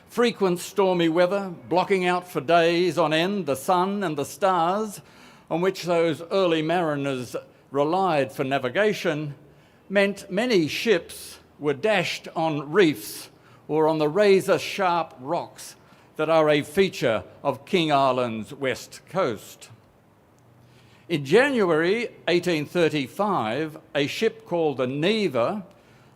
Frequent stormy weather, blocking out for days on end the sun and the stars on which those early mariners relied for navigation, meant many ships were dashed on reefs or on the razor-sharp rocks that are a feature of King Island's west coast. In January 1835, a ship called the Neva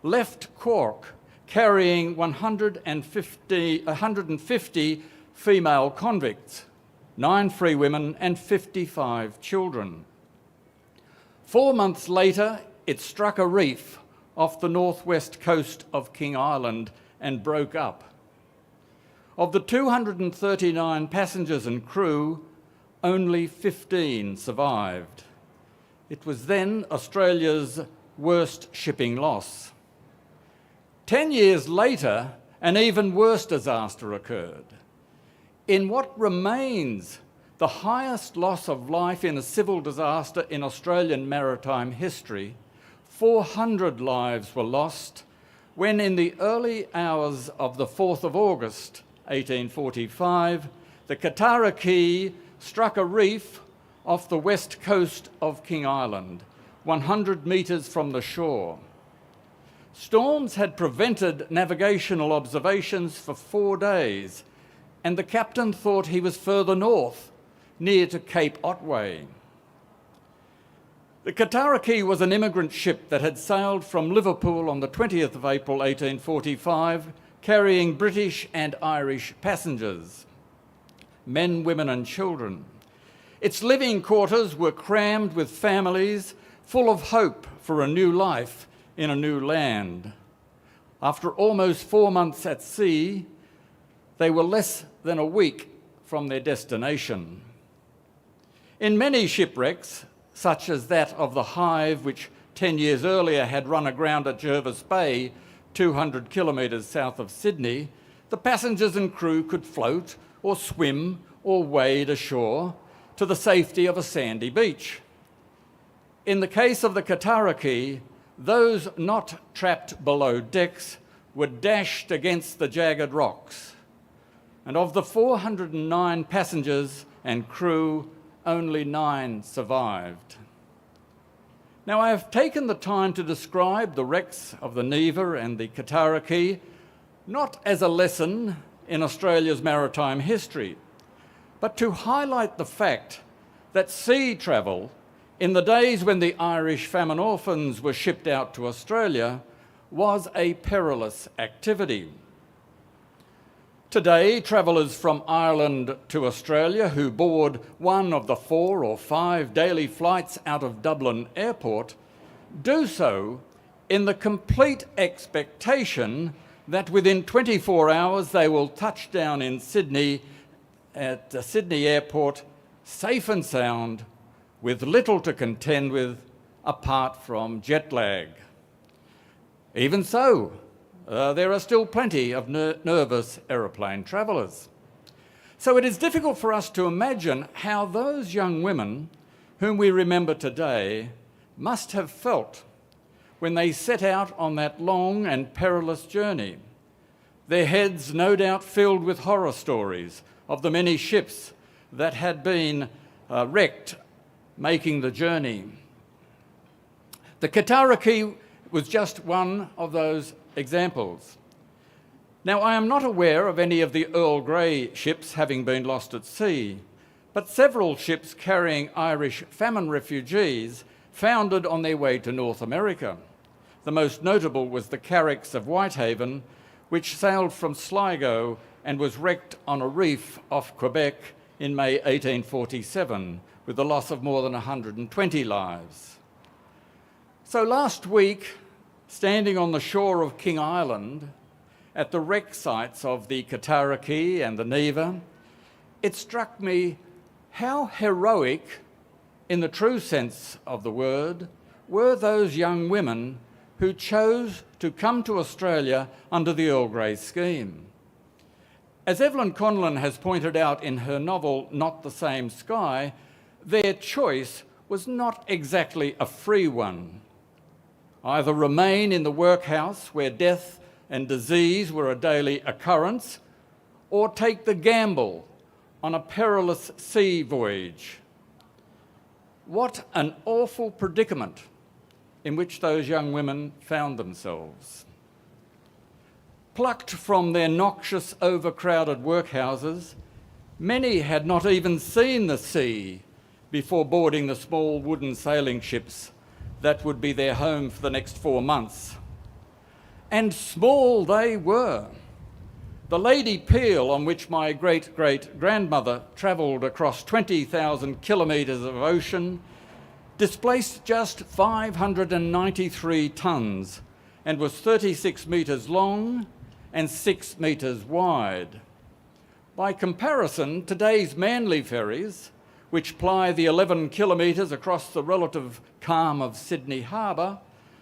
left Cork carrying 150 female convicts, 9 free women and 55 children. 4 months later, it struck a reef off the northwest coast of King Island and broke up. Of the 239 passengers and crew, only 15 survived. It was then Australia's worst shipping loss. 10 years later, an even worse disaster occurred. In what remains the highest loss of life in a civil disaster in Australian maritime history, 400 lives were lost when in the early hours of the 4th of August, 1845, the Kataraki struck a reef off the west coast of King Island, 100 metres from the shore. Storms had prevented navigational observations for 4 days, and the captain thought he was further north, near to Cape Otway. The Kataraki was an immigrant ship that had sailed from Liverpool on the 20th of April 1845, carrying British and Irish passengers, men, women and children. Its living quarters were crammed with families full of hope for a new life in a new land. After almost 4 months at sea, they were less than a week from their destination. In many shipwrecks, such as that of the Hyde, which 10 years earlier had run aground at Jervis Bay, 200 kilometres south of Sydney, the passengers and crew could float or swim or wade ashore to the safety of a sandy beach. In the case of the Kataraki, those not trapped below decks were dashed against the jagged rocks. And of the 409 passengers and crew, only 9 survived. Now, I have taken the time to describe the wrecks of the Neva and the Kataraki not as a lesson in Australia's maritime history, but to highlight the fact that sea travel in the days when the Irish famine orphans were shipped out to Australia was a perilous activity. Today, travellers from Ireland to Australia who board one of the 4 or 5 daily flights out of Dublin Airport do so in the complete expectation that within 24 hours they will touch down in Sydney at the Sydney Airport, safe and sound, with little to contend with apart from jet lag. Even so, there are still plenty of nervous aeroplane travellers. So it is difficult for us to imagine how those young women, whom we remember today, must have felt when they set out on that long and perilous journey, their heads no doubt filled with horror stories of the many ships that had been wrecked making the journey. The Kataraki was just one of those examples. Now, I am not aware of any of the Earl Grey ships having been lost at sea, but several ships carrying Irish famine refugees foundered on their way to North America. The most notable was the Barracks of Whitehaven, which sailed from Sligo and was wrecked on a reef off Quebec in May 1847, with the loss of more than 120 lives. So last week, standing on the shore of King Island, at the wreck sites of the Kataraki and the Neva, it struck me how heroic, in the true sense of the word, were those young women who chose to come to Australia under the Earl Grey scheme. As Evelyn Conlon has pointed out in her novel Not the Same Sky, their choice was not exactly a free one. Either remain in the workhouse where death and disease were a daily occurrence, or take the gamble on a perilous sea voyage. What an awful predicament in which those young women found themselves. Plucked from their noxious, overcrowded workhouses, many had not even seen the sea before boarding the small wooden sailing ships that would be their home for the next 4 months. And small they were. The Lady Peel, on which my great-great-grandmother travelled across 20,000 kilometres of ocean, displaced just 593 tonnes and was 36 metres long and 6 metres wide. By comparison, today's Manly ferries, which ply the 11 kilometres across the relative calm of Sydney Harbour,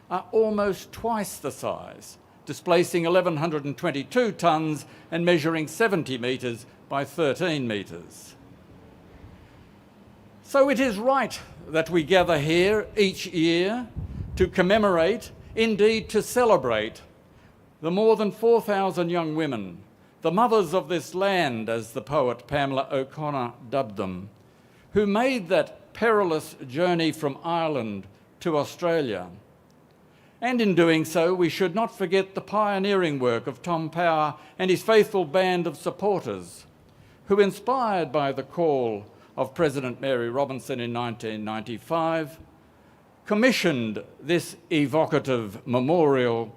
are almost twice the size, displacing 1,122 tonnes and measuring 70 metres by 13 metres. So it is right that we gather here each year to commemorate, indeed to celebrate, the more than 4,000 young women, the mothers of this land, as the poet Pamela O'Connor dubbed them, who made that perilous journey from Ireland to Australia. And in doing so, we should not forget the pioneering work of Tom Power and his faithful band of supporters, who, inspired by the call of President Mary Robinson in 1995, commissioned this evocative memorial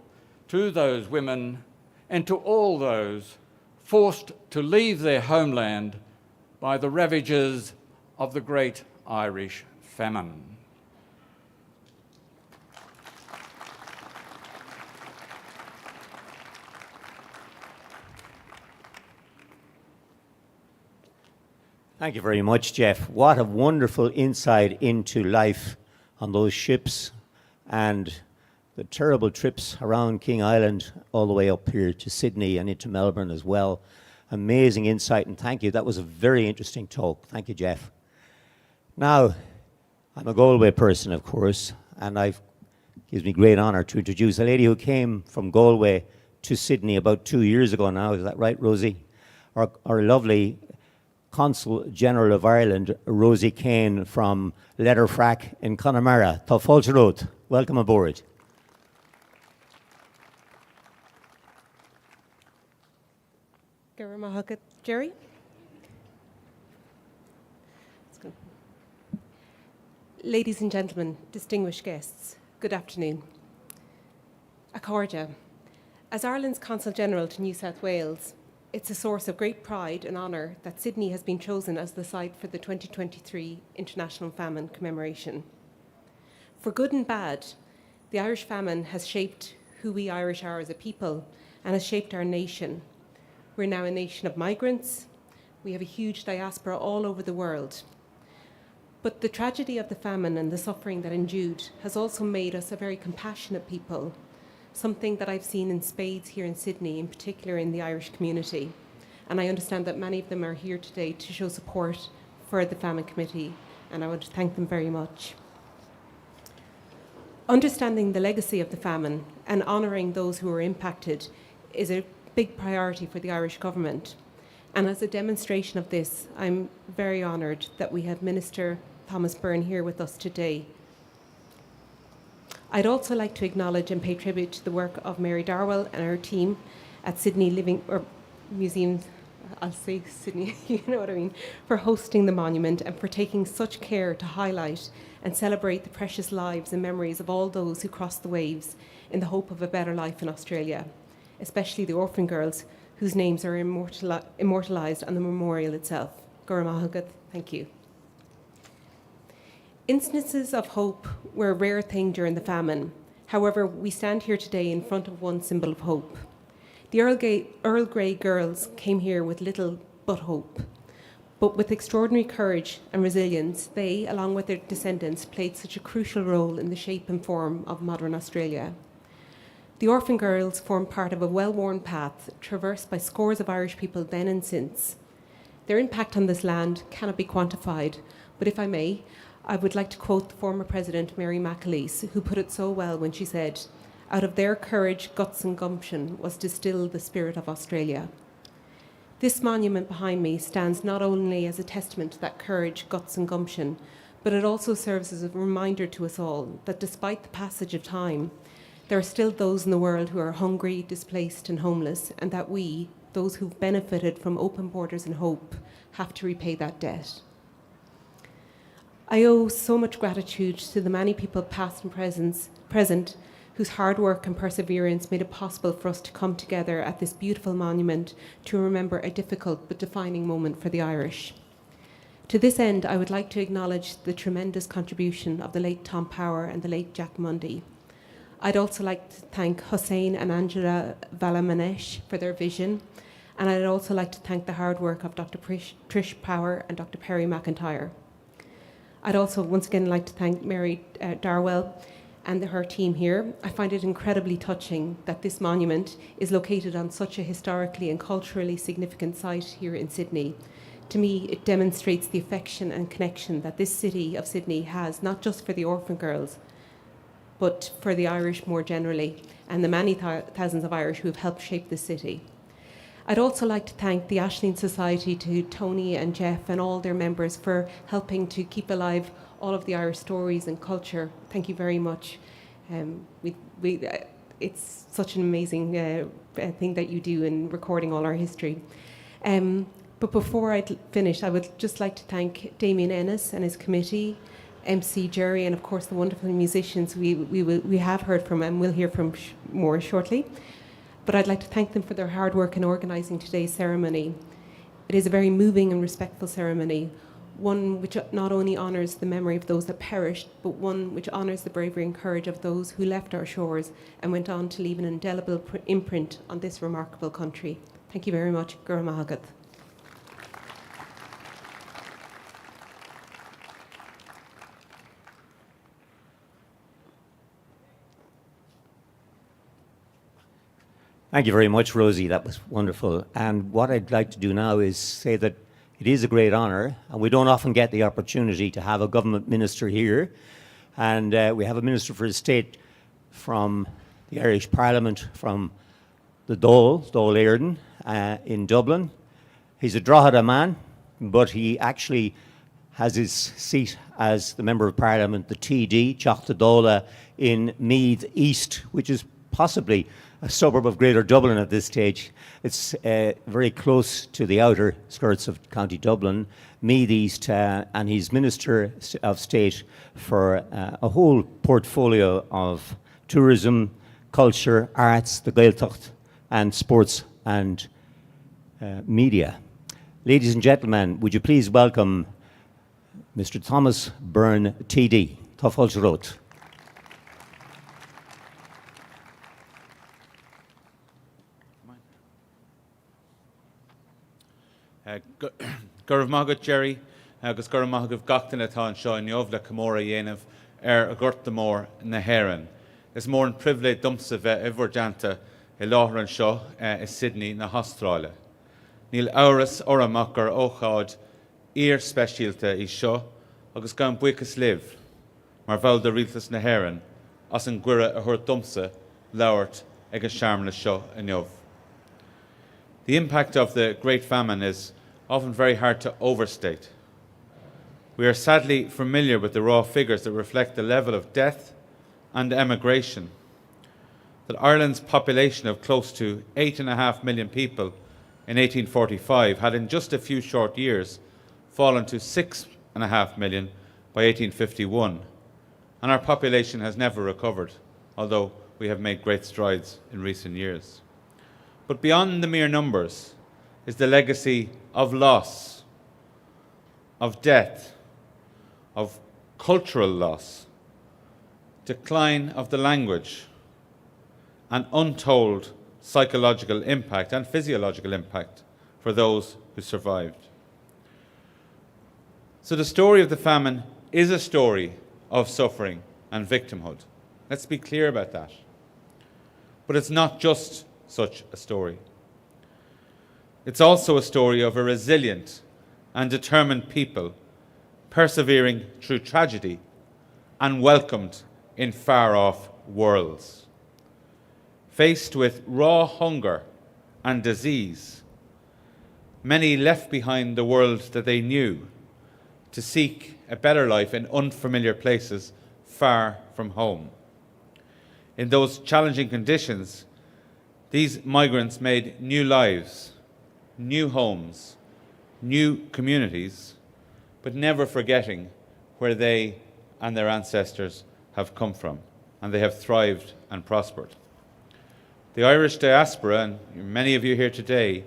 to those women and to all those forced to leave their homeland by the ravages of the Great Irish Famine. Thank you very much, Jeff. What a wonderful insight into life on those ships and the terrible trips around King Island all the way up here to Sydney and into Melbourne as well. Amazing insight, and thank you. That was a very interesting talk. Thank you, Jeff. Now, I'm a Galway person, of course, and it gives me great honour to introduce a lady who came from Galway to Sydney about 2 years ago now. Is that right, Rosie? Our lovely Consul General of Ireland, Rosie Kane from Letterfrack in Connemara. Tá fáilte ród. Welcome aboard. Jerry? Ladies and gentlemen, distinguished guests, good afternoon. Accordia, as Ireland's Consul General to New South Wales, it's a source of great pride and honour that Sydney has been chosen as the site for the 2023 International Famine Commemoration. For good and bad, the Irish famine has shaped who we Irish are as a people and has shaped our nation. We're now a nation of migrants. We have a huge diaspora all over the world. But the tragedy of the famine and the suffering that endued has also made us a very compassionate people, something that I've seen in spades here in Sydney, in particular in the Irish community. And I understand that many of them are here today to show support for the Famine Committee, and I want to thank them very much. Understanding the legacy of the famine and honouring those who were impacted is a big priority for the Irish government. And as a demonstration of this, I'm very honoured that we have Minister Thomas Byrne here with us today. I'd also like to acknowledge and pay tribute to the work of Mary Darwell and her team at Sydney Museum, I'll say Sydney, you know what I mean, for hosting the monument and for taking such care to highlight and celebrate the precious lives and memories of all those who crossed the waves in the hope of a better life in Australia, especially the orphan girls whose names are immortalised on the memorial itself. Gura Mahagat, thank you. Instances of hope were a rare thing during the famine. However, we stand here today in front of one symbol of hope. The Earl Grey girls came here with little but hope. But with extraordinary courage and resilience, they, along with their descendants, played such a crucial role in the shape and form of modern Australia. The orphan girls formed part of a well-worn path traversed by scores of Irish people then and since. Their impact on this land cannot be quantified, but if I may, I would like to quote the former President, Mary McAleese, who put it so well when she said, "Out of their courage, guts and gumption was distilled the spirit of Australia." This monument behind me stands not only as a testament to that courage, guts and gumption, but it also serves as a reminder to us all that despite the passage of time, there are still those in the world who are hungry, displaced and homeless, and that we, those who've benefited from open borders and hope, have to repay that debt. I owe so much gratitude to the many people past and present whose hard work and perseverance made it possible for us to come together at this beautiful monument to remember a difficult but defining moment for the Irish. To this end, I would like to acknowledge the tremendous contribution of the late Tom Power and the late Jack Mundy. I'd also like to thank Hussein and Angela Valamanesh for their vision, and I'd also like to thank the hard work of Dr. Trish Power and Dr. Perry McIntyre. I'd also once again like to thank Mary Darwell and her team here. I find it incredibly touching that this monument is located on such a historically and culturally significant site here in Sydney. To me, it demonstrates the affection and connection that this city of Sydney has, not just for the orphan girls, but for the Irish more generally, and the many thousands of Irish who have helped shape this city. I'd also like to thank the Ashling Society, to Tony and Jeff and all their members for helping to keep alive all of the Irish stories and culture. Thank you very much. It's such an amazing thing that you do in recording all our history. But before I finish, I would just like to thank Damien Ennis and his committee, MC Jerry, and of course the wonderful musicians we have heard from and will hear from more shortly. But I'd like to thank them for their hard work in organising today's ceremony. It is a very moving and respectful ceremony, one which not only honours the memory of those that perished, but one which honours the bravery and courage of those who left our shores and went on to leave an indelible imprint on this remarkable country. Thank you very much. Gura Mahagat. Thank you very much, Rosie. That was wonderful. And what I'd like to do now is say that it is a great honour, and we don't often get the opportunity to have a government minister here. And we have a Minister for State from the Irish Parliament, from the Dáil Éireann in Dublin. He's a Drogheda man, but he actually has his seat as the Member of Parliament, the TD, Teachta Dála, in Meath East, which is possibly a suburb of Greater Dublin at this stage. It's very close to the outer skirts of County Dublin, Meath East, and he's Minister of State for a whole portfolio of tourism, culture, arts, the Gaeltacht, and sports and media. Ladies and gentlemen, would you please welcome Mr. Thomas Byrne, TD. Tafel Rot. Gurav Magat Jerry, agus gur amach go gachtain atá an seo inniuh le comóra dhéanamh a gcuirt mór na hÉireann. Is mór an privilé dumsa bheith ihhardeanta I láthair an seo is Sydney na Hastráile. Níl áras ormach gur ócháid ír speisialta I seo agus gan buchas libh mar bhfuil de rialtas na hÉireann as an gcuire a thuair dumsa labhairt ag an seaamna seo inniuh. The impact of the Great Famine is often very hard to overstate. We are sadly familiar with the raw figures that reflect the level of death and emigration. That Ireland's population of close to 8.5 million people in 1845 had in just a few short years fallen to 6.5 million by 1851, and our population has never recovered, although we have made great strides in recent years. But beyond the mere numbers is the legacy of loss, of death, of cultural loss, decline of the language, and untold psychological impact and physiological impact for those who survived. So the story of the famine is a story of suffering and victimhood. Let's be clear about that. But it's not just such a story. It's also a story of a resilient and determined people persevering through tragedy and welcomed in far-off worlds. Faced with raw hunger and disease, many left behind the world that they knew to seek a better life in unfamiliar places far from home. In those challenging conditions, these migrants made new lives, new homes, new communities, but never forgetting where they and their ancestors have come from, and they have thrived and prospered. The Irish diaspora, and many of you here today,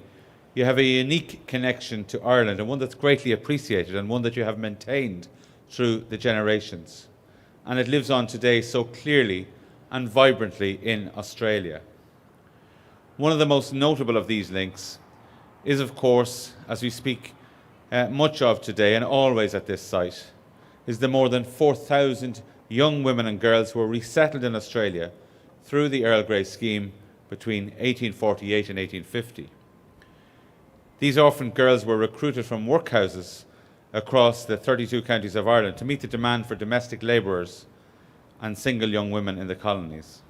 you have a unique connection to Ireland, and one that's greatly appreciated and one that you have maintained through the generations. And it lives on today so clearly and vibrantly in Australia. One of the most notable of these links is, of course, as we speak much of today and always at this site, is the more than 4,000 young women and girls who were resettled in Australia through the Earl Grey scheme between 1848 and 1850. These orphan girls were recruited from workhouses across the 32 counties of Ireland to meet the demand for domestic labourers and single young women in the colonies.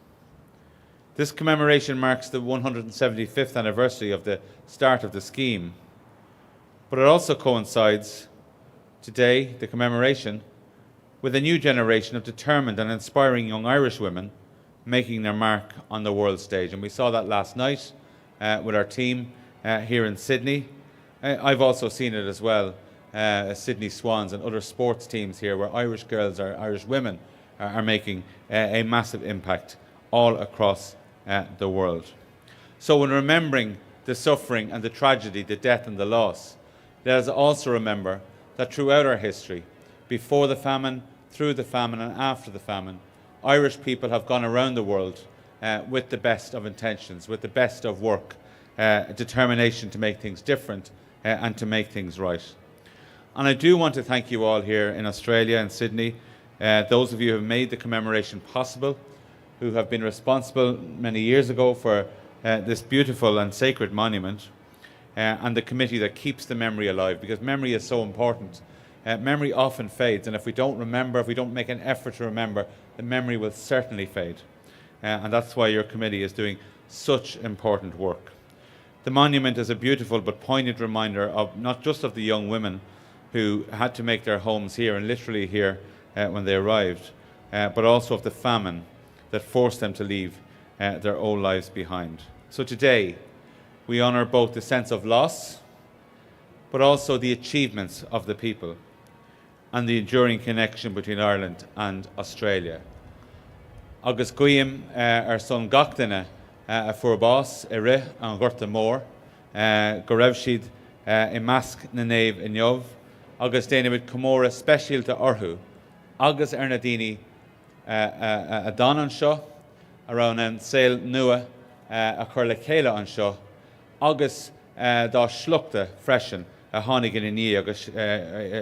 This commemoration marks the 175th anniversary of the start of the scheme, but it also coincides today, the commemoration, with a new generation of determined and inspiring young Irish women making their mark on the world stage. And we saw that last night with our team here in Sydney. I've also seen it as well, Sydney Swans and other sports teams here where Irish girls or Irish women are making a massive impact all across the world. So when remembering the suffering and the tragedy, the death and the loss, let us also remember that throughout our history, before the famine, through the famine and after the famine, Irish people have gone around the world with the best of intentions, with the best of work, determination to make things different and to make things right. And I do want to thank you all here in Australia and Sydney, those of you who have made the commemoration possible, who have been responsible many years ago for this beautiful and sacred monument, and the committee that keeps the memory alive, because memory is so important. Memory often fades, and if we don't remember, if we don't make an effort to remember, the memory will certainly fade. And that's why your committee is doing such important work. The monument is a beautiful but poignant reminder of not just of the young women who had to make their homes here and literally here when they arrived, but also of the famine that forced them to leave their old lives behind. So today, we honour both the sense of loss, but also the achievements of the people and the enduring connection between Ireland and Australia. Agus guim son gachtainna a furbás I rith an ghuirta mór, go raibh siad I measc na naomh inniuh, agus déanamid comóra speisialta orthu, agus ar na daoine a don an seo, around an saol nua a chur le chéile an seo, agus dá sluachta freisin a tháinig in ní agus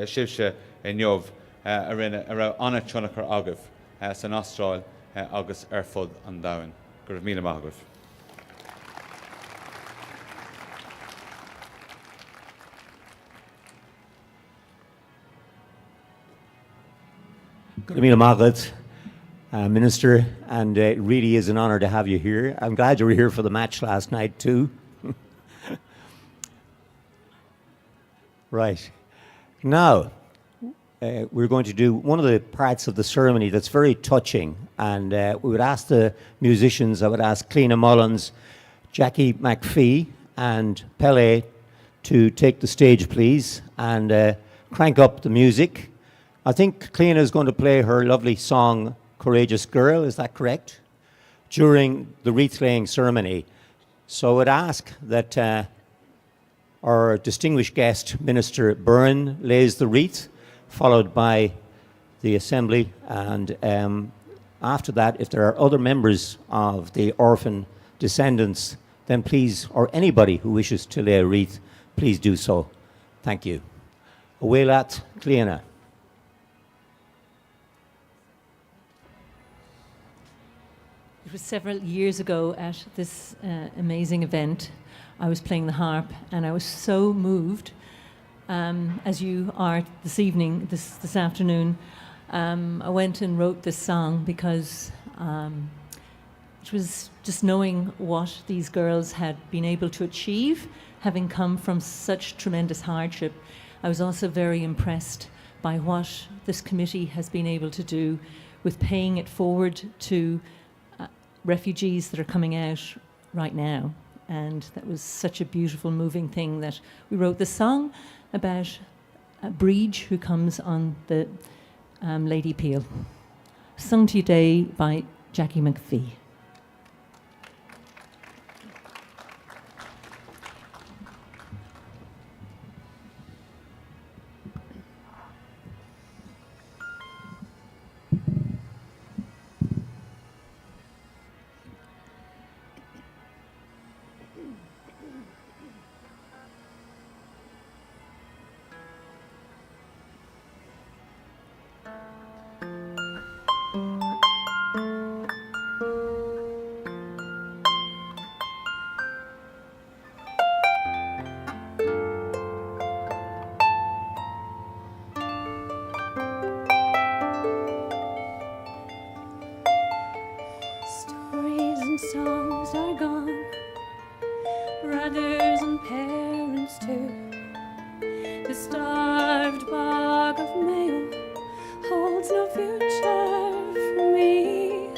sibse in neomh a rinne anna tionachar agah san Astráil agus ar fud an domhain. Go raibh míle maith agah. Good evening, Margaret, Minister, and it really is an honour to have you here. I'm glad you were here for the match last night too. Right. Now, we're going to do one of the parts of the ceremony that's very touching, and we would ask the musicians, I would ask Cliona Mullins, Jackie McPhee and Pele to take the stage, please, and crank up the music. I think Cliona is going to play her lovely song, Courageous Girl, is that correct? During the wreath-laying ceremony. So I would ask that our distinguished guest, Minister Byrne, lays the wreath, followed by the Assembly. And after that, if there are other members of the orphan descendants, then please, or anybody who wishes to lay a wreath, please do so. Thank you. Away lat, Cliona. It was several years ago at this amazing event. I was playing the harp and I was so moved, as you are this evening, this afternoon. I went and wrote this song because it was just knowing what these girls had been able to achieve, having come from such tremendous hardship. I was also very impressed by what this committee has been able to do with paying it forward to refugees that are coming out right now. And that was such a beautiful, moving thing that we wrote this song about a breach who comes on the Lady Peel. Sung today by Jackie McPhee. Songs are gone, brothers and parents too. The starved bog of Mayo holds no future for me.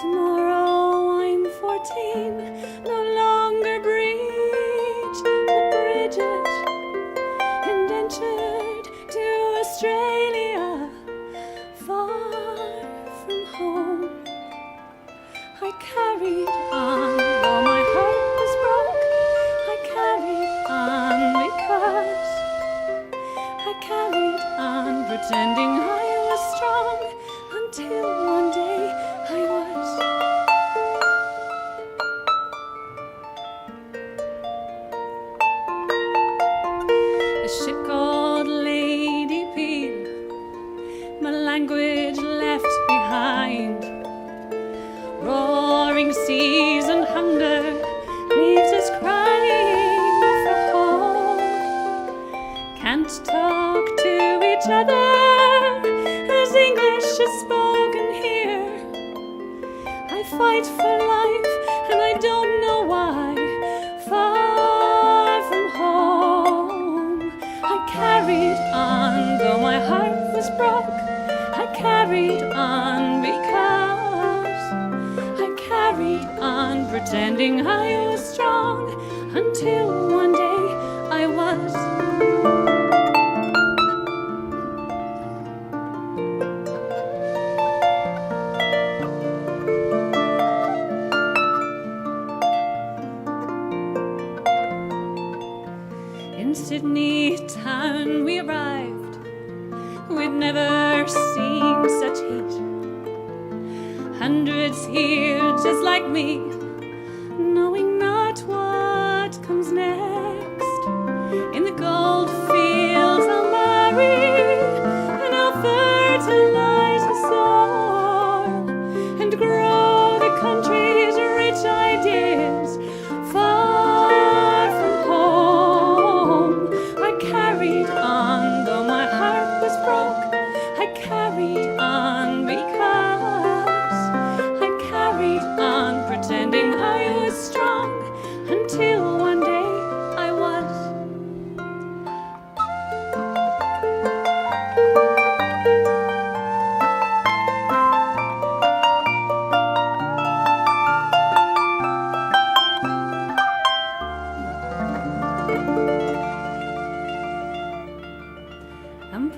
Tomorrow I'm 14, no longer breech, but Bridget, indentured to Australia, far from home. I carried on, though my heart was broke. I carried on because I carried on, pretending I was strong, until one day I was. A ship called Lady Peel, my language left behind. Roaring seas and hunger leaves us crying for home. Can't talk to each other as English is spoken here. I fight for life and I don't know why. Far from home, I carried on, though my heart was broke. I carried on because carried on, pretending I was strong, until one day I was. In Sydney town we arrived. We'd never seen such heat. Hundreds here just like me, knowing not what comes next. In the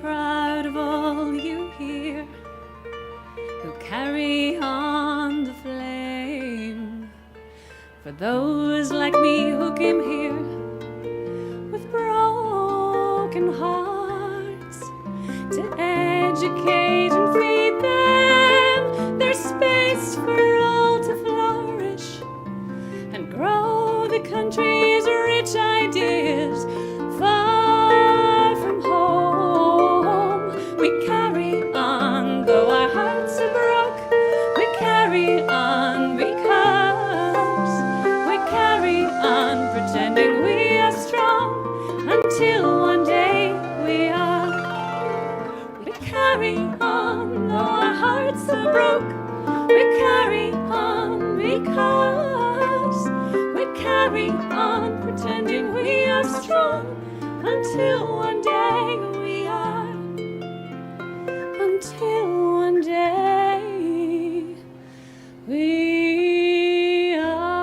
proud of all you hear, who carry on the flame. For those like me who came here with broken hearts, to educate and feed them, there's space for all to flourish and grow the country's rich ideas. Far from home, we carry on, though our hearts are broke. We carry on because we carry on, pretending we are strong, until one day we are. We carry on, though our hearts are broke. We carry on because we carry on, pretending we are strong, until one day we are. Until one day we are.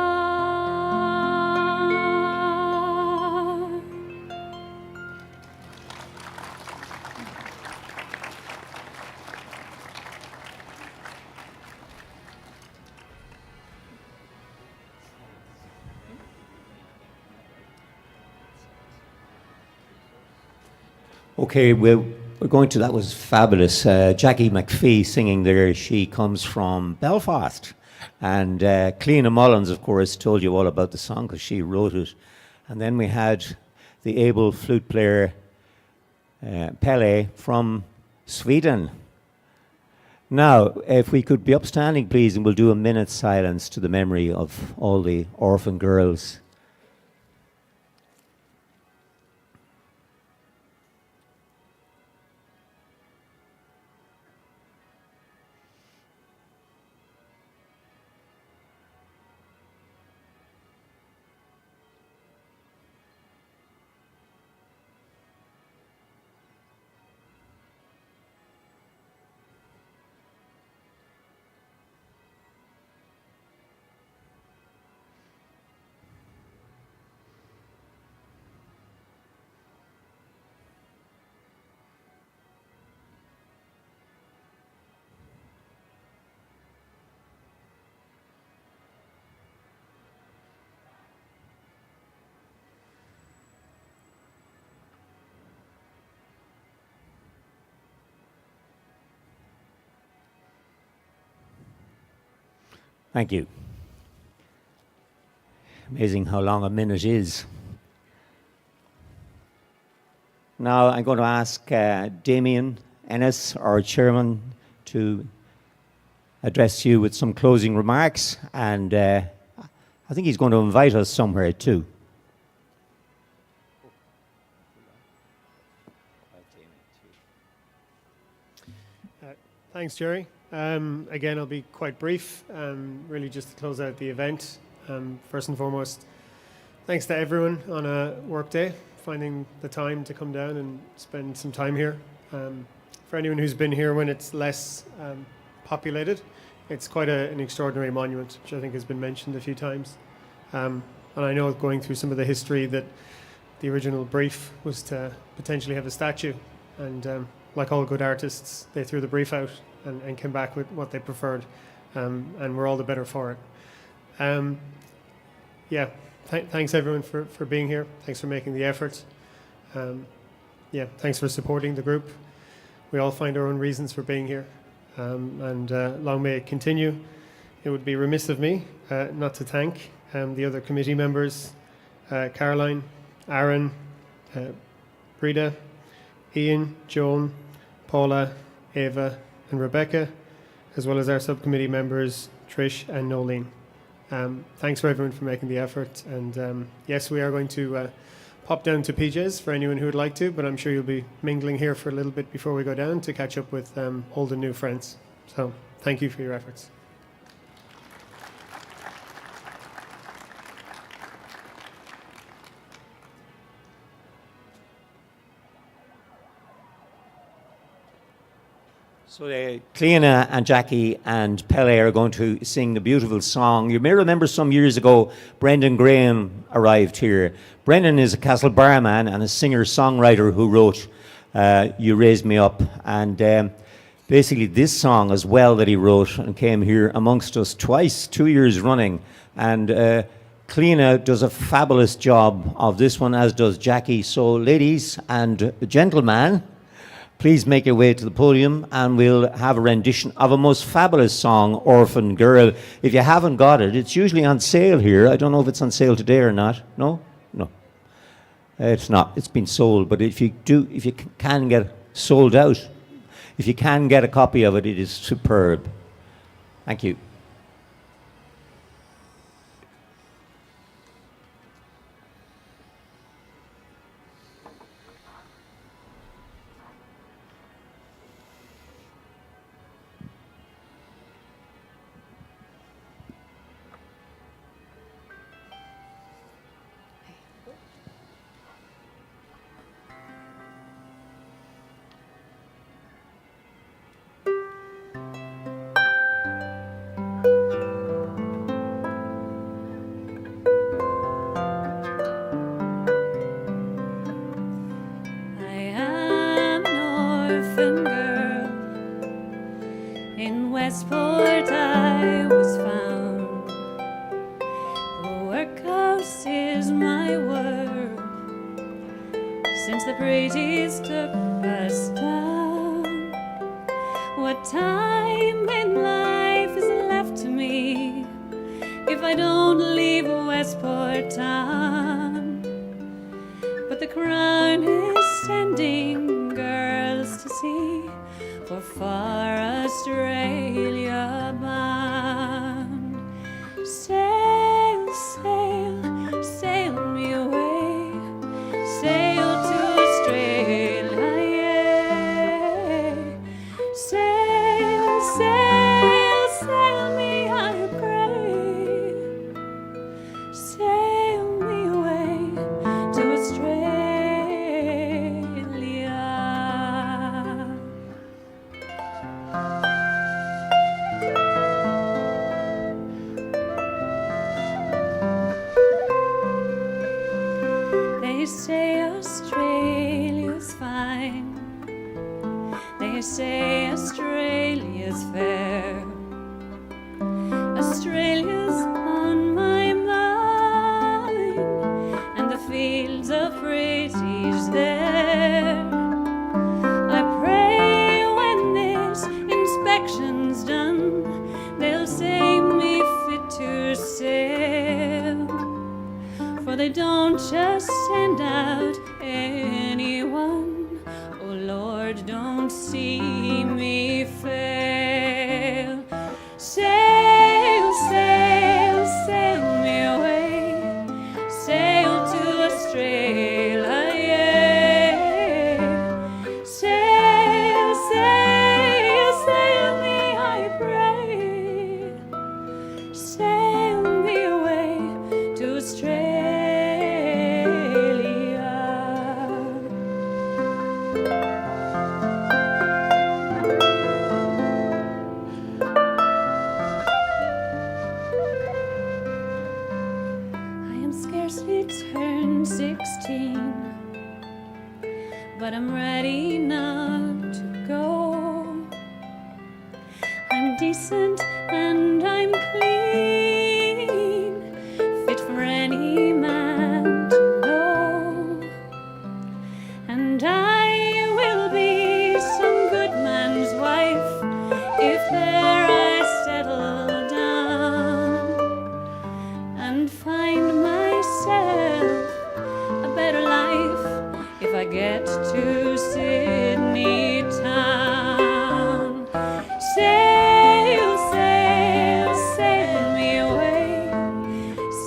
Okay, we're going to, that was fabulous. Jackie McPhee singing there. She comes from Belfast. And Cleena Mullins, of course, told you all about the song because she wrote it. And then we had the able flute player, Pelle, from Sweden. Now, if we could be upstanding, please, and we'll do a minute's silence to the memory of all the orphan girls. Thank you. Amazing how long a minute is. Now I'm going to ask Damien Ennis, our chairman, to address you with some closing remarks, and I think he's going to invite us somewhere too. Thanks, Jerry. Again, I'll be quite brief, really just to close out the event. First and foremost, thanks to everyone on a work day, finding the time to come down and spend some time here. For anyone who's been here when it's less populated, it's quite an extraordinary monument, which I think has been mentioned a few times. And I know, going through some of the history, that the original brief was to potentially have a statue, and like all good artists, they threw the brief out and came back with what they preferred, and we're all the better for it. Thanks everyone for being here. Thanks for making the effort. Thanks for supporting the group. We all find our own reasons for being here, and long may it continue. It would be remiss of me not to thank the other committee members, Caroline, Aaron, Breda, Ian, Joan, Paula, Eva and Rebecca, as well as our subcommittee members, Trish and Nolene. Thanks for everyone for making the effort, and yes, we are going to pop down to PJ's for anyone who would like to, but I'm sure you'll be mingling here for a little bit before we go down to catch up with old and new friends. So thank you for your efforts. So Cleena and Jackie and Pelle are going to sing the beautiful song. You may remember some years ago, Brendan Graham arrived here. Brendan is a Castlebar man and a singer-songwriter who wrote You Raised Me Up. And basically this song as well that he wrote and came here amongst us twice, 2 years running. And Cleena does a fabulous job of this one, as does Jackie. So ladies and gentlemen, please make your way to the podium and we'll have a rendition of a most fabulous song, Orphan Girl. If you haven't got it, it's usually on sale here. I don't know if it's on sale today or not. No? No. It's not. It's been sold. But if you can get sold out, if you can get a copy of it, it is superb. Thank you. Westport I was found. The workhouse is my world. Since the British took us down, what time in life is left to me if I don't leave Westport town? But the crown is sending girls to sea for far Australia bound. Sail, sail, sail me away, sail to Australia, yeah. Sail, sail, sail me, I pray, sail me away to Australia. They say Australia's fine, they say Australia's fair. Australia's on my mind, and the fields of British there. I pray when this inspection's done, they'll say me fit to sail. For they don't just send out anyone. Oh Lord, don't see me fail. Sail, sail, sail me away, sail to Australia, yeah. Sail, sail, sail me, I pray, sail me away to Australia. Scarcely turned 16, but I'm ready now to go. I'm decent and I'm clean, fit for any man to know. And I will be some good man's wife if there I settle down and find myself a better life if I get to Sydney town. Sail, sail, sail me away,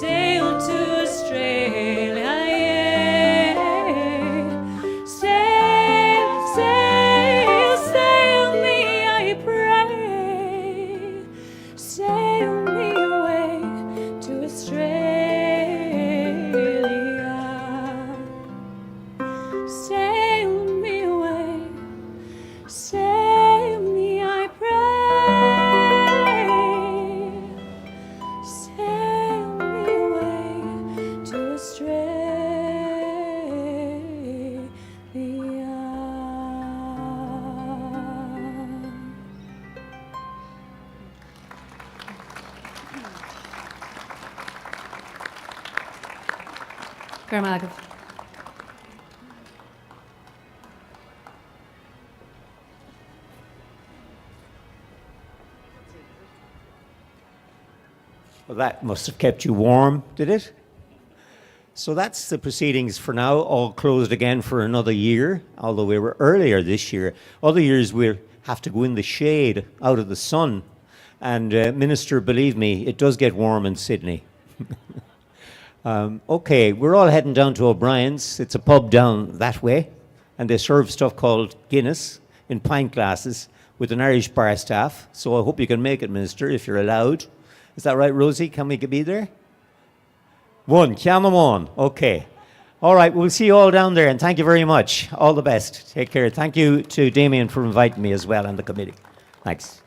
sail to Australia, yeah. Sail, sail, sail me, I pray, sail me away to Australia. Sail me away, sail me, I pray, sail me away to Australia. Garmagov. Well, that must have kept you warm, did it? So that's the proceedings for now, all closed again for another year, although we were earlier this year. Other years we have to go in the shade, out of the sun. And Minister, believe me, it does get warm in Sydney. Okay, we're all heading down to O'Brien's. It's a pub down that way. And they serve stuff called Guinness in pint glasses with an Irish bar staff. So I hope you can make it, Minister, if you're allowed. Is that right, Rosie? Can we be there? One, Kiana one. Okay. All right, we'll see you all down there, and thank you very much. All the best. Take care. Thank you to Damien for inviting me as well and the committee. Thanks.